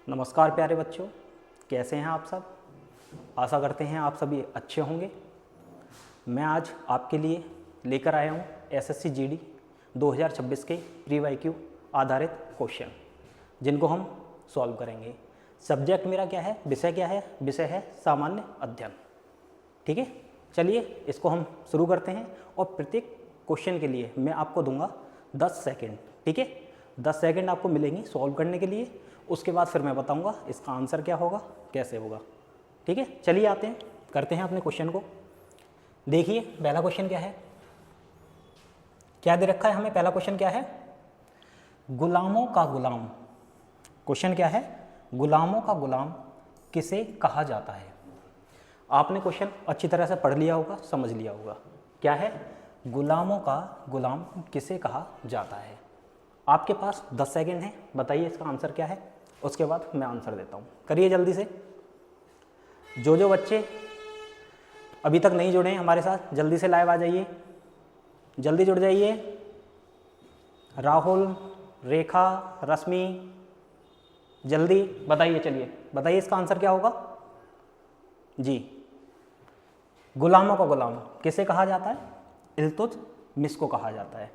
नमस्कार प्यारे बच्चों, कैसे हैं आप सब। आशा करते हैं आप सभी अच्छे होंगे। मैं आज आपके लिए लेकर आया हूं एसएससी जीडी 2026 के प्री वाईक्यू आधारित क्वेश्चन, जिनको हम सॉल्व करेंगे। सब्जेक्ट मेरा क्या है, विषय क्या है? विषय है सामान्य अध्ययन। ठीक है, चलिए इसको हम शुरू करते हैं। और प्रत्येक क्वेश्चन के लिए मैं आपको दूंगा 10 सेकेंड। ठीक है, 10 सेकेंड आपको मिलेंगी सॉल्व करने के लिए। उसके बाद फिर मैं बताऊंगा इसका आंसर क्या होगा, कैसे होगा। ठीक है, चलिए आते हैं, करते हैं अपने क्वेश्चन को। देखिए पहला क्वेश्चन क्या है, क्या दे रखा है हमें। पहला क्वेश्चन क्या है, गुलामों का गुलाम। क्वेश्चन क्या है, गुलामों का गुलाम किसे कहा जाता है। आपने क्वेश्चन अच्छी तरह से पढ़ लिया होगा, समझ लिया होगा। क्या है, गुलामों का गुलाम किसे कहा जाता है। आपके पास 10 सेकेंड है, बताइए इसका आंसर क्या है। उसके बाद मैं आंसर देता हूँ, करिए जल्दी से। जो बच्चे अभी तक नहीं जुड़े हैं हमारे साथ, जल्दी से लाइव आ जाइए, जल्दी जुड़ जाइए। राहुल, रेखा, रश्मि, जल्दी बताइए। चलिए बताइए इसका आंसर क्या होगा जी। गुलामों का गुलाम किसे कहा जाता है, इल्तुतमिश को कहा जाता है।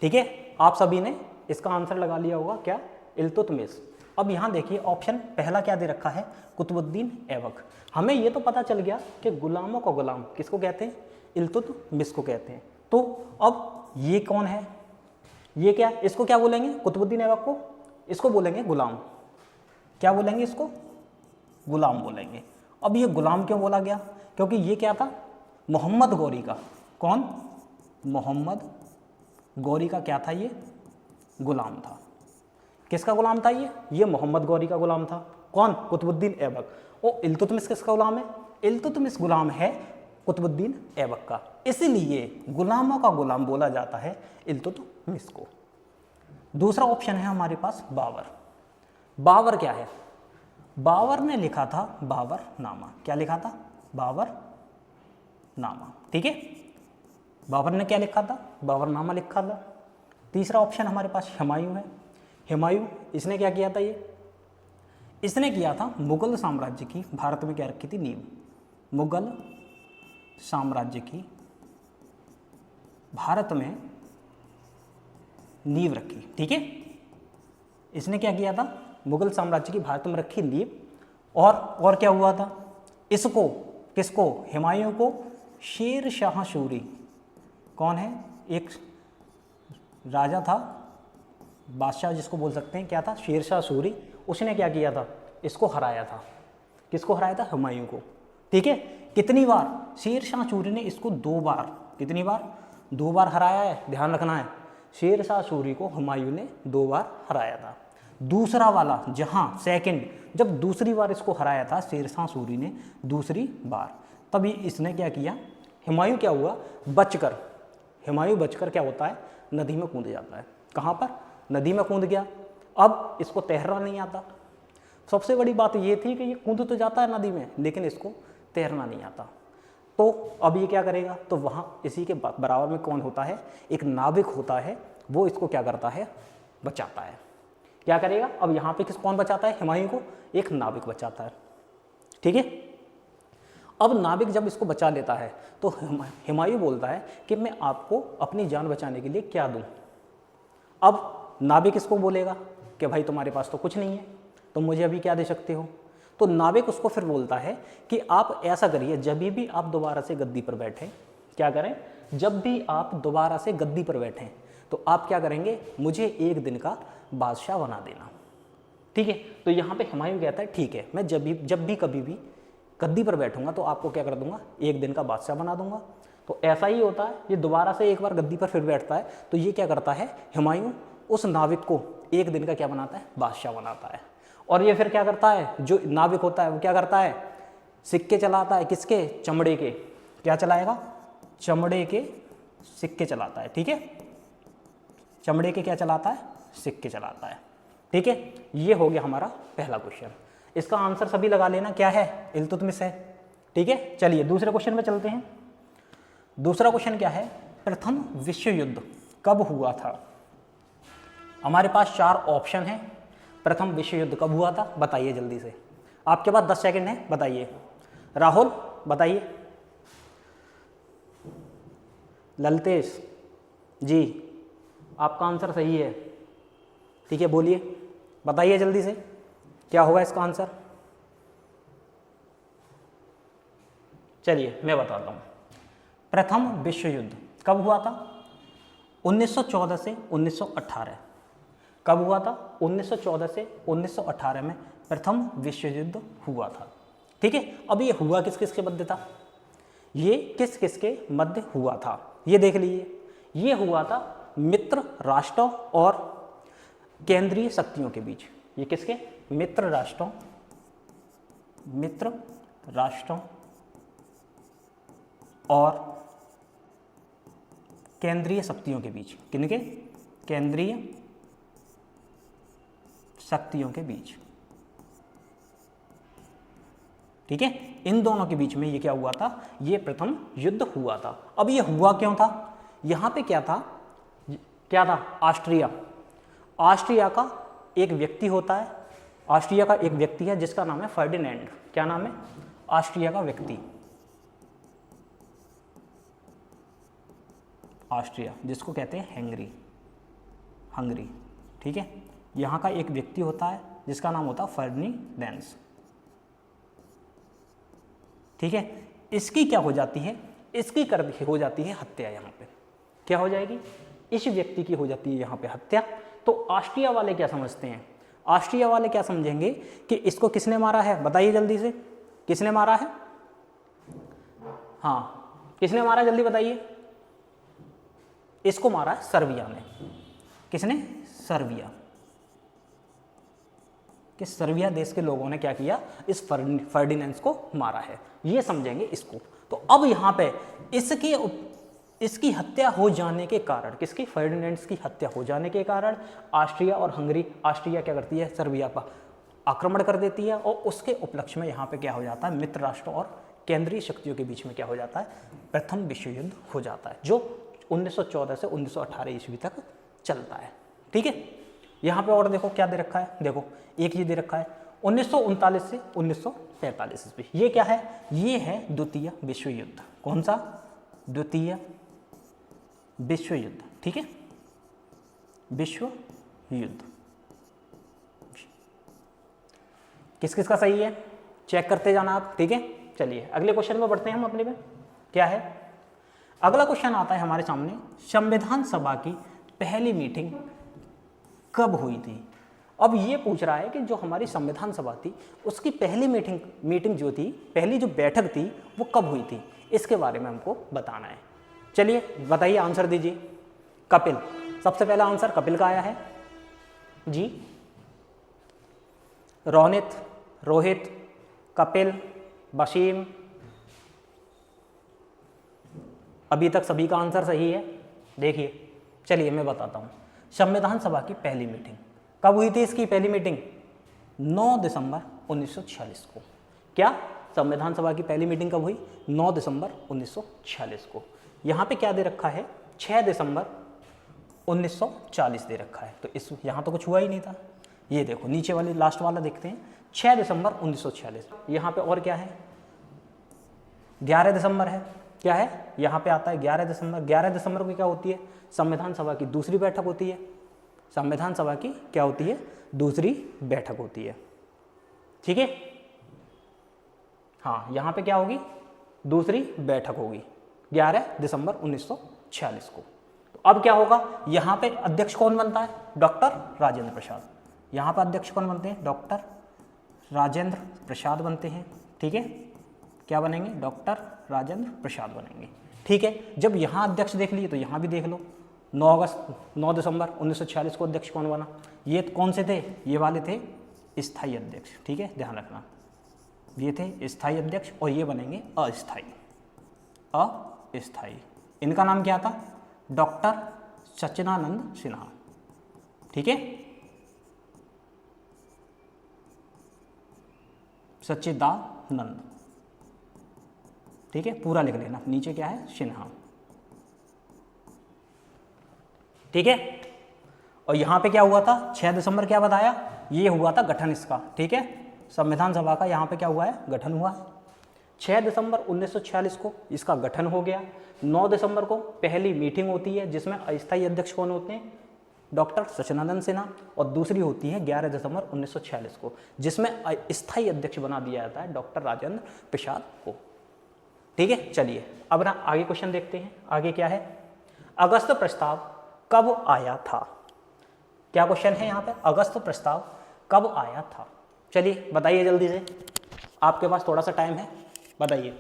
ठीक है, आप सभी ने इसका आंसर लगा लिया होगा, क्या, इल्तुतमिश। अब यहाँ देखिए ऑप्शन पहला क्या दे रखा है, कुतुबुद्दीन ऐबक। हमें ये तो पता चल गया कि गुलामों का गुलाम किसको कहते हैं, इल्तुतमिश को कहते हैं। तो अब ये कौन है, ये क्या, इसको क्या बोलेंगे, कुतुबुद्दीन ऐबक को इसको बोलेंगे गुलाम। क्या बोलेंगे, इसको गुलाम बोलेंगे। अब ये गुलाम क्यों बोला गया, क्योंकि ये क्या था, मोहम्मद गौरी का, कौन, मोहम्मद गौरी का क्या था, ये गुलाम था। किसका गुलाम था ये मोहम्मद गौरी का गुलाम था। कौन, कुतुबुद्दीन ऐबक। और इल्तुतमिश किसका गुलाम है, इल्तुतमिश गुलाम है कुतुबुद्दीन ऐबक का। इसीलिए गुलामों का गुलाम बोला जाता है इल्तुतमिश को। दूसरा ऑप्शन है हमारे पास बाबर। बाबर क्या है, बाबर ने लिखा था बाबर नामा। क्या लिखा था, बाबर नामा। ठीक है, बाबर ने क्या लिखा था, बाबर नामा लिखा था। तीसरा ऑप्शन हमारे पास हुमायूं है। हुमायूं, इसने क्या किया था, इसने किया था मुगल साम्राज्य की भारत में क्या रखी थी, नींव। मुगल साम्राज्य की भारत में नींव रखी। ठीक है, इसने क्या किया था, मुगल साम्राज्य की भारत में रखी नींव। और क्या हुआ था, इसको, किसको, हुमायूं को शेर शाह सूरी, कौन है, एक राजा था, बादशाह जिसको बोल सकते हैं, क्या था, शेर शाह सूरी। उसने क्या किया था, इसको हराया था। किसको हराया था, हुमायूं को। ठीक है, कितनी बार, शेर शाह सूरी ने इसको 2 बार, कितनी बार, 2 बार हराया है, ध्यान रखना है। शेर शाह सूरी को हुमायूं ने 2 बार हराया था। दूसरा वाला, जहां सेकंड, जब दूसरी बार इसको हराया था शेर शाह सूरी ने दूसरी बार, तभी इसने क्या किया, हुमायूं क्या हुआ, बचकर, हुमायूं बचकर क्या होता है, नदी में कूद जाता है। कहाँ पर, नदी में कूद गया। अब इसको तैरना नहीं आता। सबसे बड़ी बात ये थी कि ये कूद तो जाता है नदी में, लेकिन इसको तैरना नहीं आता। तो अब ये क्या करेगा, तो वहाँ इसी के बराबर में कौन होता है, एक नाविक होता है, वो इसको क्या करता है, बचाता है। क्या करेगा, अब यहाँ पे कौन बचाता है, हुमायूं को एक नाविक बचाता है। ठीक है, अब नाविक जब इसको बचा लेता है तो हुमायूं बोलता है कि मैं आपको अपनी जान बचाने के लिए क्या दूं। अब नाविक इसको बोलेगा कि भाई तुम्हारे पास तो कुछ नहीं है, तुम मुझे अभी क्या दे सकते हो। तो नाविक उसको फिर बोलता है कि आप ऐसा करिए, जब भी आप दोबारा से गद्दी पर बैठें, क्या करें, जब भी आप दोबारा से गद्दी पर बैठें तो आप क्या करेंगे, मुझे 1 दिन का बादशाह बना देना। ठीक है, तो यहाँ पे हुमायूं कहता है ठीक है, मैं जब भी कभी भी गद्दी पर बैठूंगा तो आपको क्या कर दूंगा, 1 दिन का बादशाह बना दूंगा। तो ऐसा ही होता है, ये दोबारा से एक बार गद्दी पर फिर बैठता है, तो ये क्या करता है, हुमायूं उस नाविक को 1 दिन का क्या बनाता है, बादशाह बनाता है। और ये फिर क्या करता है, जो नाविक होता है वो क्या करता है, सिक्के चलाता है, किसके, चमड़े के, क्या चलाएगा, चमड़े के सिक्के चलाता है। ठीक है, चमड़े के क्या चलाता है, सिक्के चलाता है। ठीक है, ये हो गया हमारा पहला क्वेश्चन। इसका आंसर सभी लगा लेना, क्या है, इल्तुतमिश है। ठीक है, चलिए दूसरे क्वेश्चन में चलते हैं। दूसरा क्वेश्चन क्या है, प्रथम विश्व युद्ध कब हुआ था। हमारे पास 4 ऑप्शन हैं। प्रथम विश्व युद्ध कब हुआ था, बताइए जल्दी से। आपके पास 10 सेकंड है, बताइए। राहुल बताइए। ललतेश जी, आपका आंसर सही है। ठीक है, बोलिए, बताइए जल्दी से, क्या होगा इसका आंसर। चलिए मैं बताता हूँ। प्रथम विश्व युद्ध कब हुआ था? 1914 से 1918। कब हुआ था? 1914 से 1918 में प्रथम विश्व युद्ध हुआ था। ठीक है, अब ये हुआ किस किस के मध्य था? ये किस किस के मध्य हुआ था, ये देख लीजिए। ये हुआ था मित्र राष्ट्रों और केंद्रीय शक्तियों के बीच। ये किसके? मित्र राष्ट्रों और केंद्रीय शक्तियों के बीच। किनके? केंद्रीय शक्तियों के बीच। ठीक है, इन दोनों के बीच में ये क्या हुआ था? ये प्रथम युद्ध हुआ था। अब ये हुआ क्यों था? यहां पे क्या था? ऑस्ट्रिया का एक व्यक्ति होता है। ऑस्ट्रिया का एक व्यक्ति है जिसका नाम है फर्डिनेंड। क्या नाम है? ऑस्ट्रिया का व्यक्ति, ऑस्ट्रिया, जिसको कहते हैं हंगरी। ठीक है, यहाँ का एक व्यक्ति होता है जिसका नाम होता है फर्डिनेंड। ठीक है, इसकी क्या हो जाती है? इसकी हो जाती है हत्या। यहाँ पे क्या हो जाएगी? इस व्यक्ति की हो जाती है यहाँ पे हत्या। तो ऑस्ट्रिया वाले क्या समझते हैं? ऑस्ट्रिया वाले क्या समझेंगे कि इसको किसने मारा है? बताइए जल्दी से, किसने मारा है? हाँ, किसने मारा, जल्दी बताइए। इसको मारा है सर्बिया ने। किसने? सर्बिया। कि सर्बिया देश के लोगों ने क्या किया? इस फर्डिनेंड को मारा है, ये समझेंगे इसको। तो अब यहाँ पे इसकी हत्या हो जाने के कारण, किसकी? फर्डिनेंड की हत्या हो जाने के कारण ऑस्ट्रिया और हंगरी, ऑस्ट्रिया क्या करती है? सर्बिया पर आक्रमण कर देती है और उसके उपलक्ष्य में यहाँ पे क्या हो जाता है? मित्र राष्ट्रों और केंद्रीय शक्तियों के बीच में क्या हो जाता है? प्रथम विश्व युद्ध हो जाता है, जो 1914 से 1918 ईस्वी तक चलता है। ठीक है, यहाँ पे और देखो क्या दे रखा है। देखो, एक ये दे रखा है 1939 से 1945 ईस्वी। ये क्या है? ये है द्वितीय विश्व युद्ध। कौन सा? द्वितीय विश्व युद्ध। ठीक है, विश्व युद्ध। किस किस का सही है चेक करते जाना आप। ठीक है, चलिए अगले क्वेश्चन में बढ़ते हैं हम अपने में। क्या है अगला क्वेश्चन? आता है हमारे सामने, संविधान सभा की पहली मीटिंग कब हुई थी? अब ये पूछ रहा है कि जो हमारी संविधान सभा थी उसकी पहली मीटिंग जो थी, पहली जो बैठक थी, वो कब हुई थी? इसके बारे में हमको बताना है। चलिए बताइए, आंसर दीजिए। कपिल, सबसे पहला आंसर कपिल का आया है जी। रोहित, कपिल, वसीम, अभी तक सभी का आंसर सही है। देखिए, चलिए मैं बताता हूँ। संविधान सभा की पहली मीटिंग कब हुई थी? इसकी पहली मीटिंग 9 दिसंबर 1946 को। क्या संविधान सभा की पहली मीटिंग कब हुई? 9 दिसंबर 1946 को। यहाँ पे क्या दे रखा है? 6 दिसंबर 1940 दे रखा है। तो इस यहाँ तो कुछ हुआ ही नहीं था। ये देखो नीचे वाली लास्ट वाला देखते हैं, 6 दिसंबर 1946। यहाँ पे और क्या है? 11 दिसंबर है। क्या है? यहाँ पे आता है 11 दिसंबर। 11 दिसंबर को क्या होती है? संविधान सभा की दूसरी बैठक होती है। संविधान सभा की क्या होती है? दूसरी बैठक होती है। ठीक है, हाँ, यहाँ पे क्या होगी? दूसरी बैठक होगी 11 दिसंबर 1946 को। तो अब क्या होगा? यहाँ पे अध्यक्ष कौन बनता है? डॉक्टर राजेंद्र प्रसाद। यहाँ पर अध्यक्ष कौन बनते हैं? डॉक्टर राजेंद्र प्रसाद बनते हैं। ठीक है, क्या बनेंगे? डॉक्टर राजेंद्र प्रसाद बनेंगे। ठीक है, जब यहाँ अध्यक्ष देख लिए तो यहाँ भी देख लो। 9 दिसंबर 1946 को अध्यक्ष कौन बना? ये कौन से थे? ये वाले थे स्थायी अध्यक्ष। ठीक है, ध्यान रखना, ये थे स्थायी अध्यक्ष और ये बनेंगे अस्थायी। इनका नाम क्या था? डॉक्टर सच्चिदानंद सिन्हा। ठीक है, सच्चिदानंद। ठीक है, पूरा लिख लेना, नीचे क्या है? सिन्हा। ठीक है, और यहाँ पे क्या हुआ था 6 दिसंबर, क्या बताया, ये हुआ था गठन इसका, ठीक है, संविधान सभा का यहाँ पे क्या हुआ है, गठन हुआ है। 6 दिसंबर 1946 को इसका गठन हो गया। 9 दिसंबर को पहली मीटिंग होती है जिसमें अस्थायी अध्यक्ष कौन होते हैं, डॉक्टर सचिदानंद सिन्हा, और दूसरी होती है 11 दिसंबर 1946 को जिसमें स्थायी अध्यक्ष बना दिया जाता है डॉक्टर राजेंद्र प्रसाद को। ठीक है, चलिए अब ना आगे क्वेश्चन देखते हैं। आगे क्या है, अगस्त प्रस्ताव कब आया था। क्या क्वेश्चन है यहाँ पे, अगस्त प्रस्ताव कब आया था। चलिए बताइए जल्दी से, आपके पास थोड़ा सा टाइम है, बताइए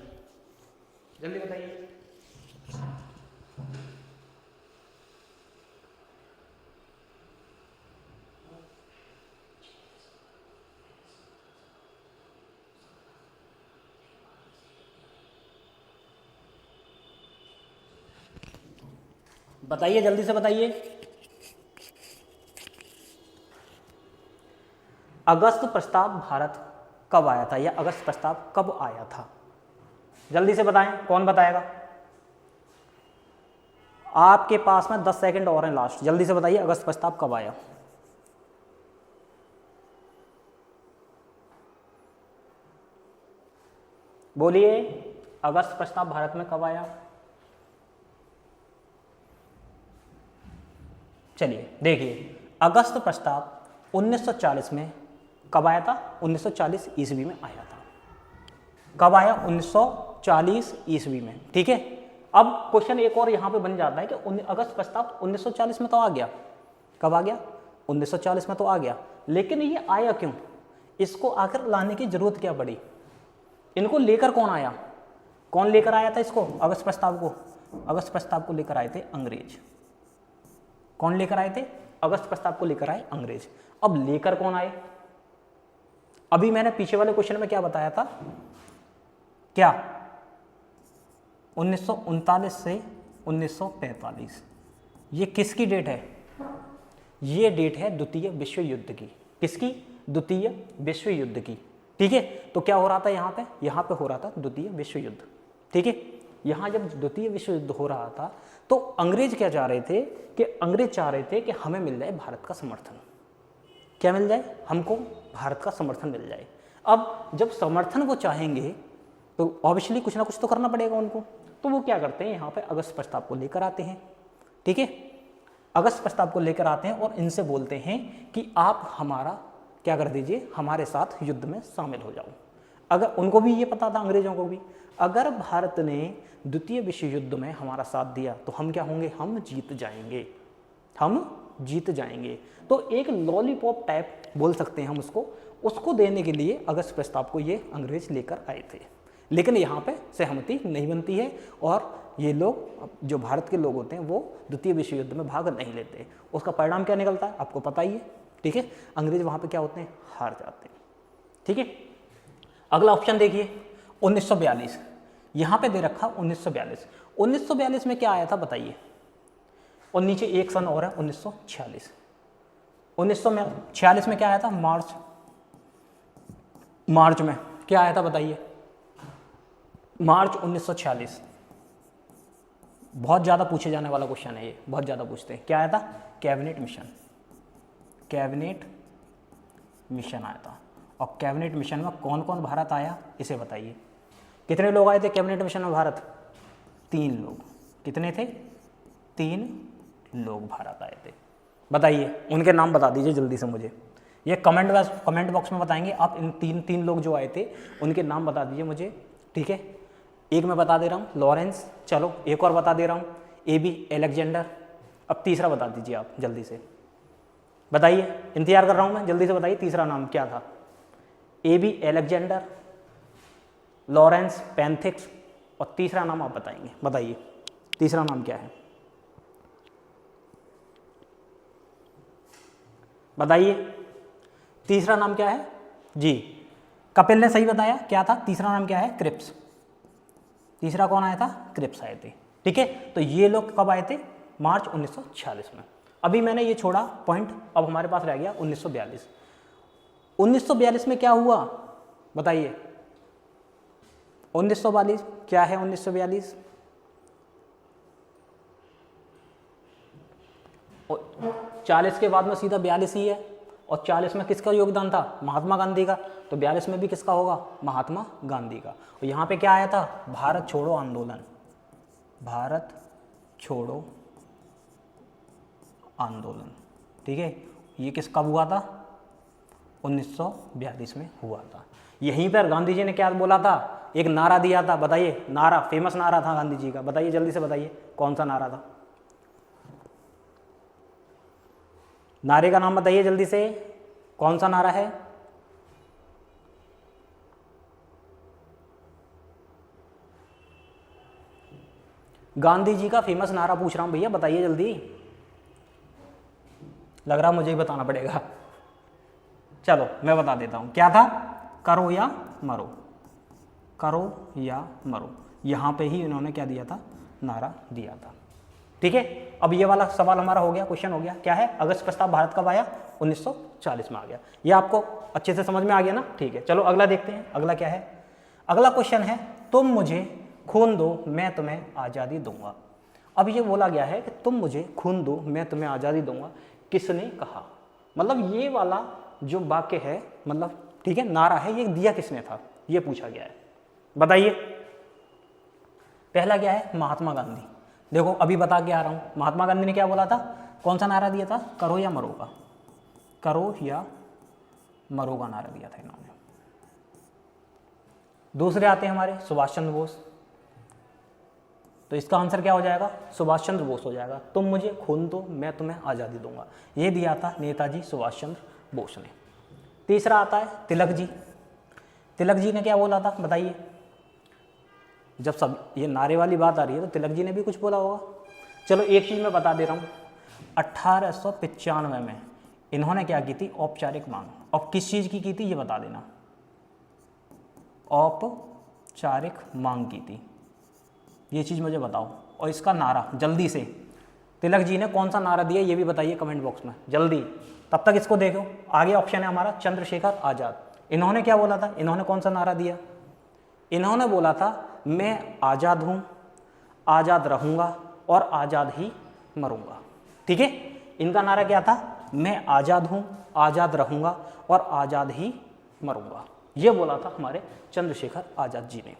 जल्दी बताइए। बताइए जल्दी से बताइए। अगस्त प्रस्ताव भारत कब आया था, या अगस्त प्रस्ताव कब आया था, जल्दी से बताएं, कौन बताएगा। आपके पास में 10 सेकंड और हैं लास्ट, जल्दी से बताइए अगस्त प्रस्ताव कब आया। बोलिए, अगस्त प्रस्ताव भारत में कब आया। चलिए देखिए, अगस्त प्रस्ताव 1940 में कब आया था, 1940 ईस्वी में आया था। कब आया, 1940 ईस्वी में, ठीक है। अब क्वेश्चन एक और यहाँ पे बन जाता है कि अगस्त प्रस्ताव 1940 में तो आ गया, कब आ गया, 1940 में तो आ गया, लेकिन ये आया क्यों, इसको आकर लाने की जरूरत क्या पड़ी, इनको लेकर कौन आया, कौन लेकर आया था इसको, अगस्त प्रस्ताव को। अगस्त प्रस्ताव को लेकर आए थे अंग्रेज। कौन लेकर आए थे, अगस्त प्रस्ताव को लेकर आए अंग्रेज। अब लेकर कौन आए, अभी मैंने पीछे वाले क्वेश्चन में क्या बताया था, क्या 1939 से 1945, ये किसकी डेट है, ये डेट है द्वितीय विश्व युद्ध की। किसकी, द्वितीय विश्व युद्ध की, ठीक है। तो क्या हो रहा था यहाँ पे हो रहा था द्वितीय विश्व युद्ध, ठीक है। यहाँ जब द्वितीय विश्व युद्ध हो रहा था तो अंग्रेज क्या चाह रहे थे, कि अंग्रेज चाह रहे थे कि हमें मिल जाए भारत का समर्थन। क्या मिल जाए, हमको भारत का समर्थन मिल जाए। अब जब समर्थन वो चाहेंगे तो ऑब्वियसली कुछ ना कुछ तो करना पड़ेगा उनको, तो वो क्या करते हैं, यहाँ पे अगस्त प्रस्ताव को लेकर आते हैं, ठीक है। अगस्त प्रस्ताव को लेकर आते हैं और इनसे बोलते हैं कि आप हमारा क्या कर दीजिए, हमारे साथ युद्ध में शामिल हो जाओ। अगर उनको भी ये पता था, अंग्रेजों को भी, अगर भारत ने द्वितीय विश्व युद्ध में हमारा साथ दिया तो हम क्या होंगे, हम जीत जाएंगे, हम जीत जाएंगे। तो एक लॉलीपॉप टाइप बोल सकते हैं हम उसको देने के लिए अगस्त प्रस्ताव को ये अंग्रेज लेकर आए थे। लेकिन यहाँ पे सहमति नहीं बनती है और ये लोग, जो भारत के लोग होते हैं, वो द्वितीय विश्व युद्ध में भाग नहीं लेते। उसका परिणाम क्या निकलता है आपको पता ही है, ठीक है। अंग्रेज वहाँ पे क्या होते हैं, हार जाते हैं, ठीक है। अगला ऑप्शन देखिए, 1942, यहाँ पे दे रखा 1942। 1942 में क्या आया था बताइए, और नीचे एक सन और है 1946। 1946 में क्या आया था, मार्च में क्या आया था बताइए, मार्च 1946। बहुत ज़्यादा पूछे जाने वाला क्वेश्चन है ये, बहुत ज़्यादा पूछते हैं। क्या आया था, कैबिनेट मिशन, कैबिनेट मिशन आया था। और कैबिनेट मिशन में कौन कौन भारत आया, इसे बताइए। कितने लोग आए थे कैबिनेट मिशन में भारत, 3 लोग। कितने थे, 3 लोग भारत आए थे। बताइए उनके नाम बता दीजिए जल्दी से मुझे, ये कमेंट बॉक्स में बताएंगे आप। इन तीन लोग जो आए थे उनके नाम बता दीजिए मुझे, ठीक है। एक मैं बता दे रहा हूँ, लॉरेंस। चलो एक और बता दे रहा हूँ, AB अलेक्जेंडर। अब तीसरा बता दीजिए आप जल्दी से, बताइए, इंतजार कर रहा हूँ मैं, जल्दी से बताइए तीसरा नाम क्या था। AB अलेक्जेंडर, लॉरेंस पेंथिक्स, और तीसरा नाम आप बताएंगे। बताइए तीसरा नाम क्या है, बताइए तीसरा नाम क्या है जी। कपिल ने सही बताया, क्या था तीसरा नाम, क्या है, क्रिप्स। तीसरा कौन आया था, क्रिप्स आए थे, ठीक है। तो ये लोग कब आए थे, मार्च 1946 में। अभी मैंने ये छोड़ा पॉइंट, अब हमारे पास रह गया 1942। 1942 में क्या हुआ बताइए, 1942 क्या है, 1942 40 के बाद में सीधा 42 ही है, और 40 में किसका योगदान था? महात्मा गांधी का। तो 42 में भी किसका होगा? महात्मा गांधी का। और यहाँ पे क्या आया था? भारत छोड़ो आंदोलन, भारत छोड़ो आंदोलन, ठीक है। ये किस कब हुआ था? 1942 में हुआ था। यहीं पर गांधी जी ने क्या बोला था? एक नारा दिया था, बताइए, नारा, फेमस नारा था गांधी जी का, बताइए जल्दी से बताइए कौन सा नारा था? नारे का नाम बताइए जल्दी से, कौन सा नारा है? गांधी जी का फेमस नारा पूछ रहा हूं भैया, बताइए जल्दी। लग रहा मुझे ही बताना पड़ेगा। चलो मैं बता देता हूं, क्या था? करो या मरो, करो या मरो। यहां पे ही इन्होंने क्या दिया था? नारा दिया था, ठीक है। अब ये वाला सवाल हमारा हो गया, क्वेश्चन हो गया। क्या है? अगस्त प्रस्ताव भारत कब आया? 1940 में आ गया। ये आपको अच्छे से समझ में आ गया ना? ठीक है, चलो अगला देखते हैं। अगला क्या है? अगला क्वेश्चन है, तुम मुझे खून दो मैं तुम्हें आज़ादी दूंगा। अब ये बोला गया है कि तुम मुझे खून दो मैं तुम्हें आज़ादी दूंगा, किसने कहा? मतलब ये वाला जो वाक्य है, मतलब ठीक है, नारा है, ये दिया किसने था? ये पूछा गया है, बताइए। पहला क्या है? महात्मा गांधी। देखो अभी बता के आ रहा हूं, महात्मा गांधी ने क्या बोला था? कौन सा नारा दिया था? करो या मरो का, करो या मरो का नारा दिया था इन्होंने। दूसरे आते हैं हमारे सुभाष चंद्र बोस। तो इसका आंसर क्या हो जाएगा? सुभाष चंद्र बोस हो जाएगा। तुम मुझे खून दो मैं तुम्हें आज़ादी दूंगा, ये दिया था नेताजी सुभाष चंद्र बोस ने। तीसरा आता है तिलक जी। तिलक जी ने क्या बोला था? बताइए। जब सब ये नारे वाली बात आ रही है तो तिलक जी ने भी कुछ बोला होगा। चलो एक चीज़ मैं बता दे रहा हूँ, 1895 में इन्होंने क्या की थी? औपचारिक मांग। और किस चीज़ की थी ये बता देना। औपचारिक मांग की थी, ये चीज़ मुझे बताओ। और इसका नारा जल्दी से, तिलक जी ने कौन सा नारा दिया ये भी बताइए कमेंट बॉक्स में जल्दी। तब तक इसको देखो, आगे ऑप्शन है हमारा चंद्रशेखर आज़ाद। इन्होंने क्या बोला था? इन्होंने कौन सा नारा दिया? इन्होंने बोला था मैं आज़ाद हूँ, आज़ाद रहूँगा और आज़ाद ही मरूँगा, ठीक है। इनका नारा क्या था? मैं आज़ाद हूँ, आज़ाद रहूँगा और आज़ाद ही मरूँगा, ये बोला था हमारे चंद्रशेखर आज़ाद जी ने।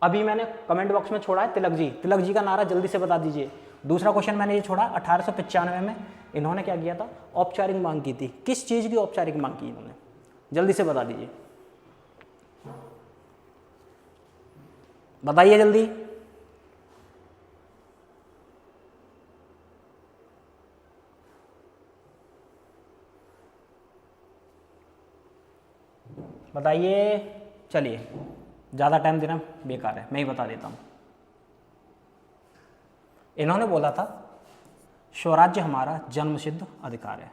अभी मैंने कमेंट बॉक्स में छोड़ा है तिलक जी, तिलक जी का नारा जल्दी से बता दीजिए। दूसरा क्वेश्चन मैंने ये छोड़ा, 1895 में इन्होंने क्या किया था? औपचारिक मांग की थी। किस चीज़ की औपचारिक मांग की इन्होंने? जल्दी से बता दीजिए, बताइए जल्दी। बताइए, चलिए ज़्यादा टाइम देना बेकार है, मैं ही बता देता हूँ। इन्होंने बोला था स्वराज्य हमारा जन्मसिद्ध अधिकार है,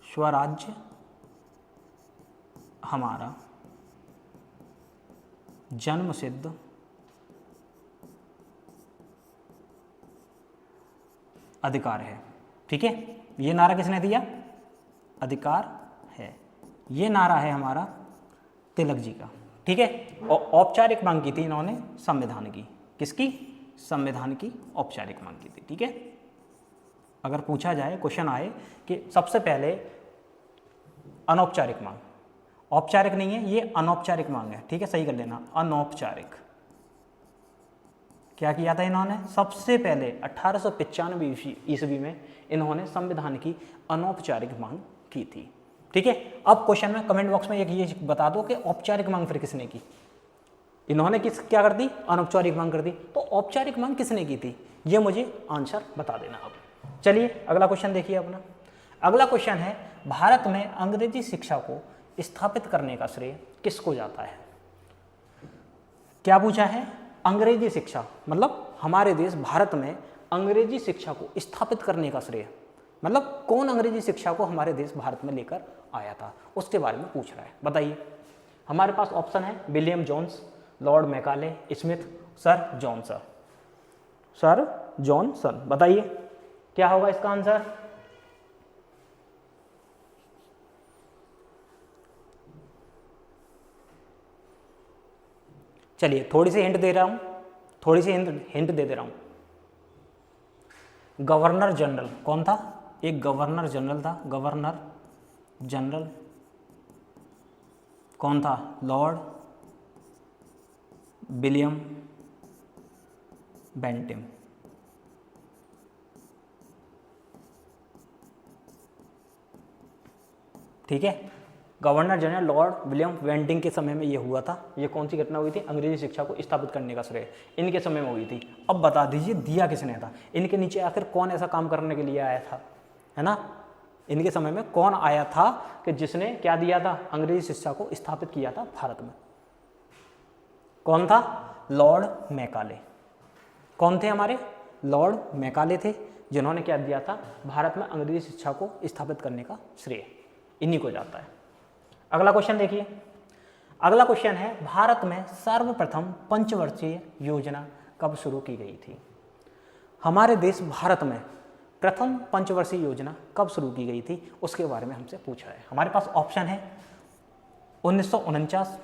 स्वराज्य हमारा जन्मसिद्ध अधिकार है, ठीक है। ये नारा किसने दिया? अधिकार है, ये नारा है हमारा तिलक जी का, ठीक है। और औपचारिक मांग की थी इन्होंने संविधान की। किसकी? संविधान की औपचारिक मांग की थी, ठीक है। अगर पूछा जाए, क्वेश्चन आए कि सबसे पहले अनौपचारिक मांग, औपचारिक नहीं है ये, अनौपचारिक मांग है, ठीक है, सही कर लेना, अनौपचारिक। क्या किया था इन्होंने? सबसे पहले 1895 ईस्वी में इन्होंने संविधान की अनौपचारिक मांग की थी, ठीक है। अब क्वेश्चन में कमेंट बॉक्स में एक ये बता दो कि औपचारिक मांग फिर किसने की? इन्होंने क्या कर दी? अनौपचारिक मांग कर दी। तो औपचारिक मांग किसने की थी ये मुझे आंसर बता देना। अब चलिए अगला क्वेश्चन देखिए अपना। अगला क्वेश्चन है, भारत में अंग्रेजी शिक्षा को स्थापित करने का श्रेय किसको जाता है? क्या पूछा है? अंग्रेजी शिक्षा, मतलब हमारे देश भारत में अंग्रेजी शिक्षा को स्थापित करने का श्रेय, मतलब कौन अंग्रेजी शिक्षा को हमारे देश भारत में लेकर आया था, उसके बारे में पूछ रहा है। बताइए। हमारे पास ऑप्शन है William Jones, Lord Macaulay, Smith, Sir Johnson. Sir Johnson, बताइए क्या होगा इसका आंसर? चलिए थोड़ी सी हिंट दे रहा हूं, थोड़ी सी हिंट दे दे रहा हूं। गवर्नर जनरल कौन था? एक गवर्नर जनरल था, गवर्नर जनरल कौन था? Lord William Bentinck. ठीक है, governor general lord William Bentinck के समय में ये हुआ था। ये कौन सी घटना हुई थी? अंग्रेजी शिक्षा को स्थापित करने का श्रेय इनके समय में हुई थी। अब बता दीजिए दिया किसने था? इनके नीचे आखिर कौन ऐसा काम करने के लिए आया था, है ना? इनके समय में कौन आया था कि जिसने क्या दिया था? अंग्रेजी शिक्षा को स्थापित किया था भारत में। कौन था? Lord Macaulay. कौन थे हमारे? लॉर्ड मैकाले थे, जिन्होंने क्या दिया था? भारत में अंग्रेजी शिक्षा को स्थापित करने का श्रेय इन्हीं को जाता है। अगला क्वेश्चन देखिए। अगला क्वेश्चन है, भारत में सर्वप्रथम पंचवर्षीय योजना कब शुरू की गई थी? हमारे देश भारत में प्रथम पंचवर्षीय योजना कब शुरू की गई थी, उसके बारे में हमसे पूछा है। हमारे पास ऑप्शन है 1949,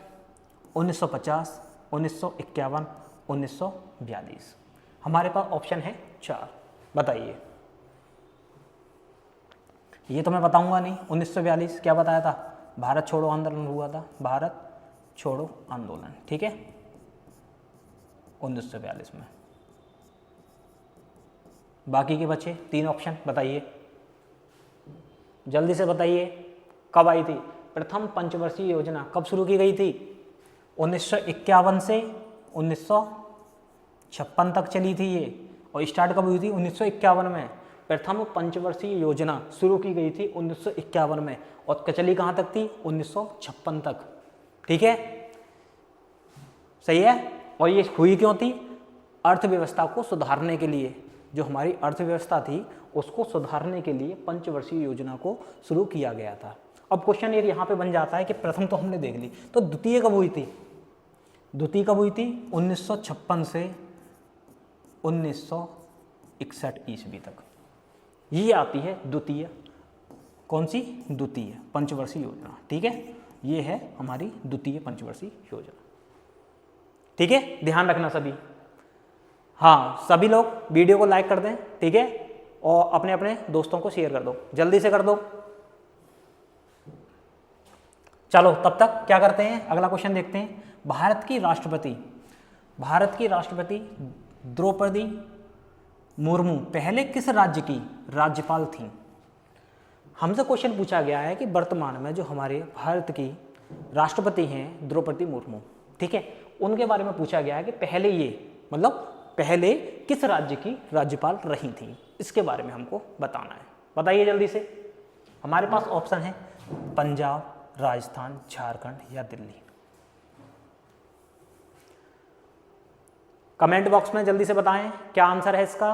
1950, 1951, 1942। हमारे पास ऑप्शन है 4। बताइए। ये तो मैं बताऊंगा नहीं। 1942 क्या बताया था? भारत छोड़ो आंदोलन हुआ था, भारत छोड़ो आंदोलन। ठीक है, 1942 में। बाकी के बचे 3 ऑप्शन, बताइए जल्दी से बताइए। कब आई थी प्रथम पंचवर्षीय योजना? कब शुरू की गई थी? 1951 से 1956 तक चली थी ये, और स्टार्ट कब हुई थी? 1951 में। प्रथम पंचवर्षीय योजना शुरू की गई थी 1951 में, और चली कहाँ तक थी? 1956 तक। ठीक है, सही है। और ये हुई क्यों थी? अर्थव्यवस्था को सुधारने के लिए। जो हमारी अर्थव्यवस्था थी उसको सुधारने के लिए पंचवर्षीय योजना को शुरू किया गया था। अब क्वेश्चन ये यहाँ पे बन जाता है कि प्रथम तो हमने देख ली, तो द्वितीय कब हुई थी? द्वितीय कब हुई थी? 1956 से 1961 ईस्वी तक। ये आती है द्वितीय। कौन सी? द्वितीय पंचवर्षीय योजना। ठीक है, ये है हमारी द्वितीय पंचवर्षीय योजना। ठीक है, ध्यान रखना सभी। हाँ, सभी लोग वीडियो को लाइक कर दें। ठीक है, और अपने अपने दोस्तों को शेयर कर दो, जल्दी से कर दो। चलो तब तक क्या करते हैं, अगला क्वेश्चन देखते हैं। भारत की राष्ट्रपति द्रौपदी मुर्मू पहले किस राज्य की राज्यपाल थी? हमसे क्वेश्चन पूछा गया है कि वर्तमान में जो हमारे भारत की राष्ट्रपति हैं द्रौपदी मुर्मू, ठीक है, उनके बारे में पूछा गया है कि पहले ये मतलब पहले किस राज्य की राज्यपाल रही थी, इसके बारे में हमको बताना है। बताइए जल्दी से। हमारे पास ऑप्शन है पंजाब, राजस्थान, झारखंड या दिल्ली। कमेंट बॉक्स में जल्दी से बताएं क्या आंसर है इसका।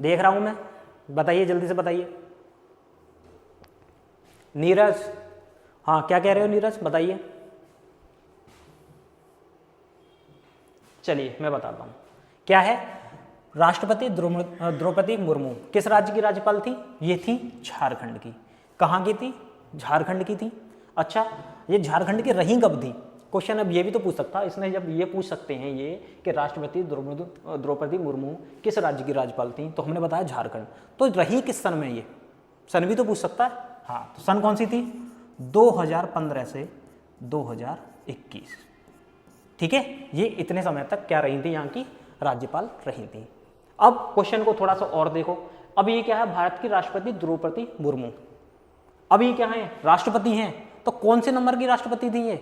देख रहा हूं मैं, बताइए जल्दी से बताइए। नीरज, हाँ क्या कह रहे हो नीरज, बताइए। चलिए मैं बताता हूं क्या है। राष्ट्रपति द्रौपदी मुर्मू किस राज्य की राज्यपाल थी? ये थी झारखंड की। कहाँ की थी? झारखंड की थी। अच्छा, ये झारखंड की रही कब थी? क्वेश्चन अब ये भी तो पूछ सकता, इसने जब ये पूछ सकते हैं ये कि राष्ट्रपति द्रौपदी मुर्मू किस राज्य की राज्यपाल थी, तो हमने बताया झारखंड। तो रही किस सन में? ये सन भी तो पूछ सकता है। हाँ, तो सन कौन सी थी? 2015 से 2021। ठीक है, ये इतने समय तक क्या रही थी, यहाँ की राज्यपाल रही थी। अब क्वेश्चन को थोड़ा सा और देखो। अब ये क्या है? भारत की राष्ट्रपति द्रौपदी मुर्मू। अब ये क्या है? राष्ट्रपति हैं। तो कौन से नंबर की राष्ट्रपति थी ये?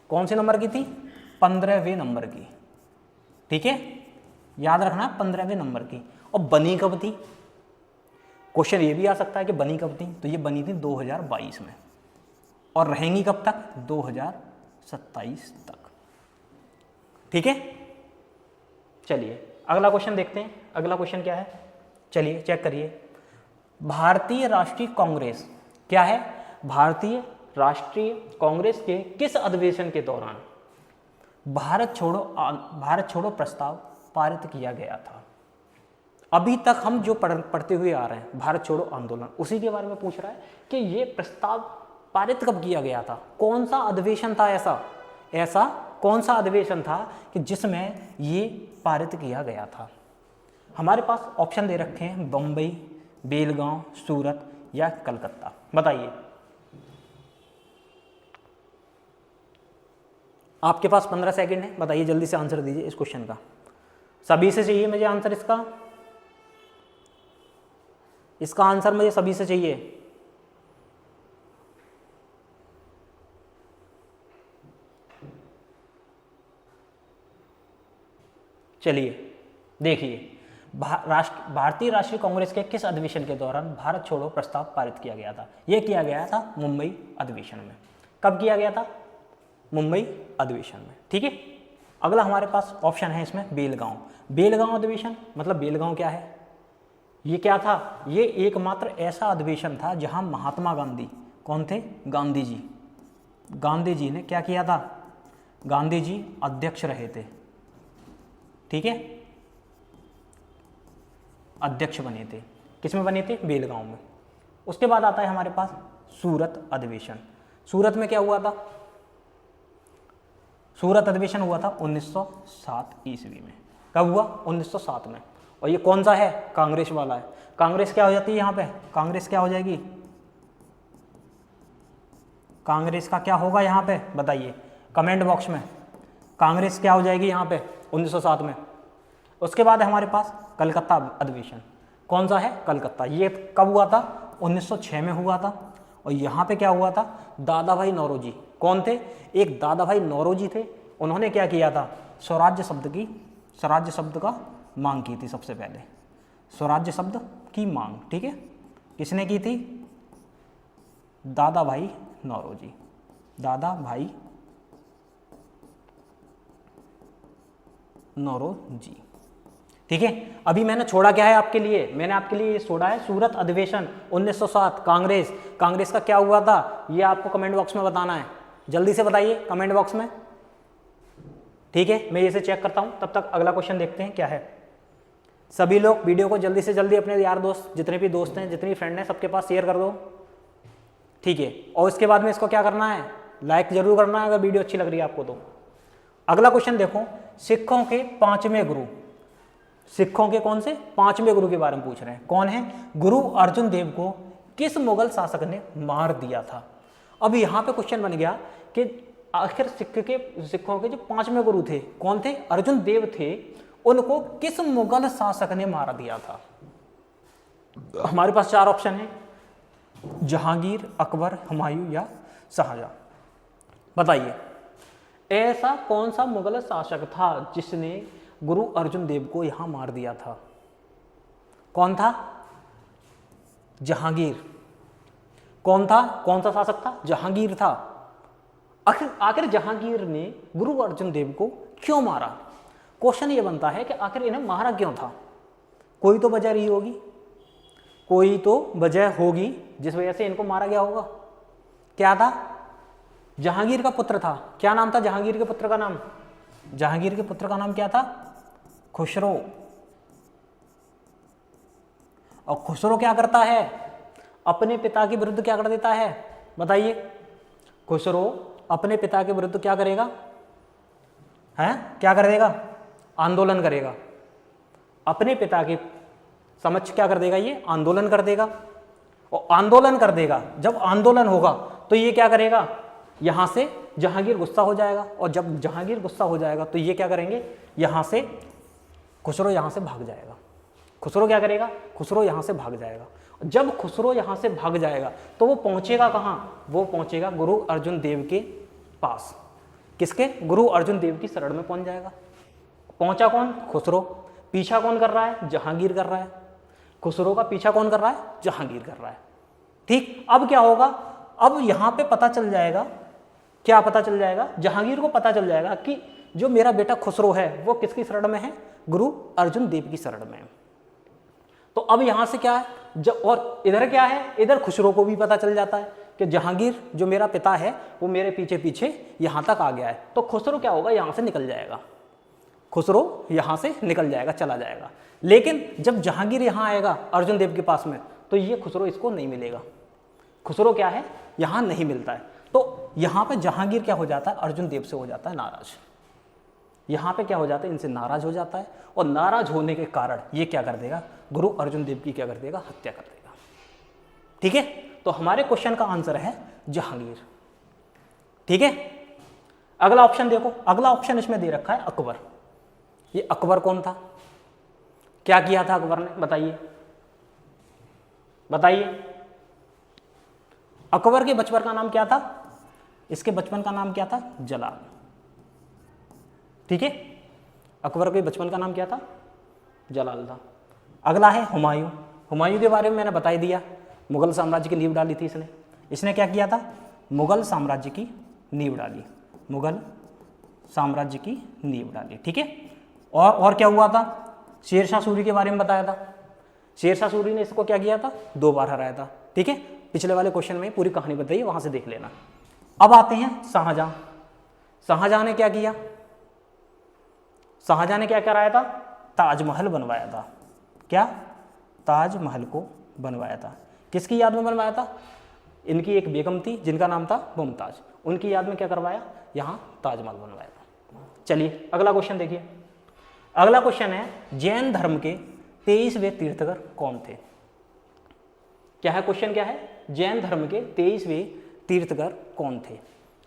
कौन से नंबर की थी? 15वें नंबर की। ठीक है, याद रखना 15वें नंबर की। और बनी कब थी? क्वेश्चन ये भी आ सकता है कि बनी कब थी, तो ये बनी थी 2022 में। और रहेंगी कब तक? 2027 तक। ठीक है, चलिए अगला क्वेश्चन देखते हैं। अगला क्वेश्चन क्या है, चलिए चेक करिए। भारतीय राष्ट्रीय कांग्रेस क्या है? भारतीय राष्ट्रीय कांग्रेस के किस अधिवेशन के दौरान भारत छोड़ो प्रस्ताव पारित किया गया था? अभी तक हम जो पढ़ते हुए आ रहे हैं भारत छोड़ो आंदोलन, उसी के बारे में पूछ रहा है कि ये प्रस्ताव पारित कब किया गया था? कौन सा अधिवेशन था? ऐसा कौन सा अधिवेशन था कि जिसमें ये पारित किया गया था? हमारे पास ऑप्शन दे रखे हैं बम्बई, बेलगांव, सूरत या कलकत्ता? बताइए। आपके पास 15 सेकंड है, बताइए जल्दी से आंसर दीजिए इस क्वेश्चन का। सभी से चाहिए मुझे आंसर इसका आंसर मुझे सभी से चाहिए। चलिए देखिए, भारतीय राष्ट्रीय कांग्रेस के किस अधिवेशन के दौरान भारत छोड़ो प्रस्ताव पारित किया गया था? यह किया गया था मुंबई अधिवेशन में। कब किया गया था? मुंबई अधिवेशन में। ठीक है, अगला हमारे पास ऑप्शन है इसमें बेलगांव। बेलगांव अधिवेशन मतलब बेलगांव क्या है? ये क्या था? ये एकमात्र ऐसा अधिवेशन था जहां महात्मा गांधी, कौन थे? गांधी जी, गांधी जी ने क्या किया था? गांधी जी अध्यक्ष रहे थे। ठीक है, अध्यक्ष बने थे। किसमें बने थे? बेलगांव में। उसके बाद आता है हमारे पास सूरत अधिवेशन। सूरत में क्या हुआ था? सूरत अधिवेशन हुआ था 1907 ईस्वी में। कब हुआ? 1907 में। और ये कौन सा है? कांग्रेस वाला है। कांग्रेस क्या हो जाती है यहाँ पे? कांग्रेस क्या हो जाएगी? कांग्रेस का क्या होगा यहाँ पे? बताइए कमेंट बॉक्स में। कांग्रेस क्या हो जाएगी यहाँ पे 1907 में? उसके बाद है हमारे पास कलकत्ता अधिवेशन। कौन सा है? कलकत्ता। ये कब हुआ था? 1906 में हुआ था। और यहाँ पे क्या हुआ था? दादा भाई नौरोजी। कौन थे? एक दादा भाई नौरोजी थे। उन्होंने क्या किया था? स्वराज्य शब्द का मांग की थी सबसे पहले। स्वराज्य शब्द की मांग। ठीक है, किसने की थी? दादा भाई नौरोजी। दादा भाई नौरोजी। ठीक है, अभी मैंने छोड़ा क्या है आपके लिए? मैंने आपके लिए ये छोड़ा है सूरत अधिवेशन 1907 कांग्रेस। कांग्रेस का क्या हुआ था ये आपको कमेंट बॉक्स में बताना है। जल्दी से बताइए कमेंट बॉक्स में। ठीक है, मैं इसे चेक करता हूं, तब तक अगला क्वेश्चन देखते हैं क्या है। सभी लोग वीडियो को जल्दी से जल्दी अपने यार दोस्त, जितने भी दोस्त हैं, जितनी फ्रेंड हैं, सबके पास शेयर कर दो। ठीक है, और इसके बाद में इसको क्या करना है? लाइक जरूर करना है अगर वीडियो अच्छी लग रही है आपको तो। अगला क्वेश्चन देखो, सिखों के 5वें गुरु, सिखों के कौन से? 5वें गुरु के बारे में पूछ रहे हैं। कौन है? गुरु अर्जुन देव को किस मुगल शासक ने मार दिया था? अब यहाँ पे क्वेश्चन बन गया कि आखिर सिखों के जो 5वें गुरु थे, कौन थे? अर्जुन देव थे। उनको किस मुगल शासक ने मार दिया था? हमारे पास 4 ऑप्शन है, जहांगीर, अकबर, हुमायूं या शाहजहां। बताइए ऐसा कौन सा मुगल शासक था जिसने गुरु अर्जुन देव को यहां मार दिया था? कौन था? जहांगीर। कौन था? कौन सा शासक था? जहांगीर था। आखिर जहांगीर ने गुरु अर्जुन देव को क्यों मारा? क्वेश्चन ये बनता है कि आखिर इन्हें मारा क्यों था? कोई तो वजह रही होगी, कोई तो वजह होगी जिस वजह से इनको मारा गया होगा। क्या था? जहांगीर का पुत्र था। क्या नाम था जहांगीर के पुत्र का नाम? जहांगीर के पुत्र का नाम क्या था? खुसरो। और खुसरो क्या करता है? अपने पिता के विरुद्ध क्या कर देता है? बताइए। खुसरो अपने पिता के विरुद्ध क्या करेगा? क्या कर देगा? आंदोलन करेगा। अपने पिता के समक्ष क्या कर देगा? ये आंदोलन कर देगा। और आंदोलन कर देगा, जब आंदोलन होगा तो ये क्या करेगा? यहां से जहांगीर गुस्सा हो जाएगा। और जब जहांगीर गुस्सा हो जाएगा तो ये क्या करेंगे? यहां से खुसरो यहां से भाग जाएगा। खुसरो क्या करेगा? खुसरो यहां से भाग जाएगा। जब खुसरो यहां से भाग जाएगा तो वो पहुंचेगा कहां? वो पहुंचेगा गुरु अर्जुन देव के पास। किसके? गुरु अर्जुन देव की शरण में पहुंच जाएगा। पहुंचा कौन? खुसरो। पीछा कौन कर रहा है? जहांगीर कर रहा है। खुसरो का पीछा कौन कर रहा है? जहांगीर कर रहा है। ठीक, अब क्या होगा? अब यहां पे पता चल जाएगा, क्या पता चल जाएगा? जहांगीर को पता चल जाएगा कि जो मेरा बेटा खुसरो है वो किसकी शरण में है? गुरु अर्जुन देव की शरण में है। तो अब यहां से क्या है? और इधर क्या है? इधर खुसरो को भी पता चल जाता है कि जहांगीर जो मेरा पिता है वो मेरे पीछे पीछे यहां तक आ गया है। तो खुसरो क्या होगा? यहां से निकल जाएगा। खुसरो यहां से निकल जाएगा, चला जाएगा। लेकिन जब जहांगीर यहां आएगा अर्जुन देव के पास में तो ये खुसरो इसको नहीं मिलेगा। खुसरो क्या है? यहां नहीं मिलता है। तो यहां पे जहांगीर क्या हो जाता है? अर्जुन देव से हो जाता है नाराज। यहाँ पे क्या हो जाता है, इनसे नाराज हो जाता है और नाराज होने के कारण ये क्या कर देगा, गुरु अर्जुन देव की क्या कर देगा, हत्या कर देगा। ठीक है, तो हमारे क्वेश्चन का आंसर है जहांगीर। ठीक है, अगला ऑप्शन देखो, अगला ऑप्शन इसमें दे रखा है अकबर। ये अकबर कौन था, क्या किया था अकबर ने, बताइए बताइए। अकबर के बचपन का नाम क्या था, इसके बचपन का नाम क्या था, जलाल। ठीक है, अकबर के बचपन का नाम क्या था, जलाल था। अगला है हुमायूं। हुमायूं के बारे में मैंने बता ही दिया, मुगल साम्राज्य की नींव डाली थी इसने। इसने क्या किया था, मुगल साम्राज्य की नींव डाली, मुगल साम्राज्य की नींव डाली। ठीक है, और क्या हुआ था, शेरशाह सूरी के बारे में बताया था। शेरशाह सूरी ने इसको क्या किया था, 2 बार हराया था। ठीक है, पिछले वाले क्वेश्चन में पूरी कहानी बताइए, वहां से देख लेना। अब आते हैं शाहजहां। शाहजहां ने क्या किया, शाहजहां ने क्या कराया था, ताजमहल बनवाया था। क्या, ताजमहल को बनवाया था, किसकी याद में बनवाया था, इनकी एक बेगम थी जिनका नाम था मुमताज, उनकी याद में क्या करवाया, यहां ताजमहल बनवाया था। चलिए अगला क्वेश्चन देखिए। अगला क्वेश्चन है जैन धर्म के 23वें तीर्थकर कौन थे। क्या है क्वेश्चन, क्या है, जैन धर्म के 23वें तीर्थकर कौन थे।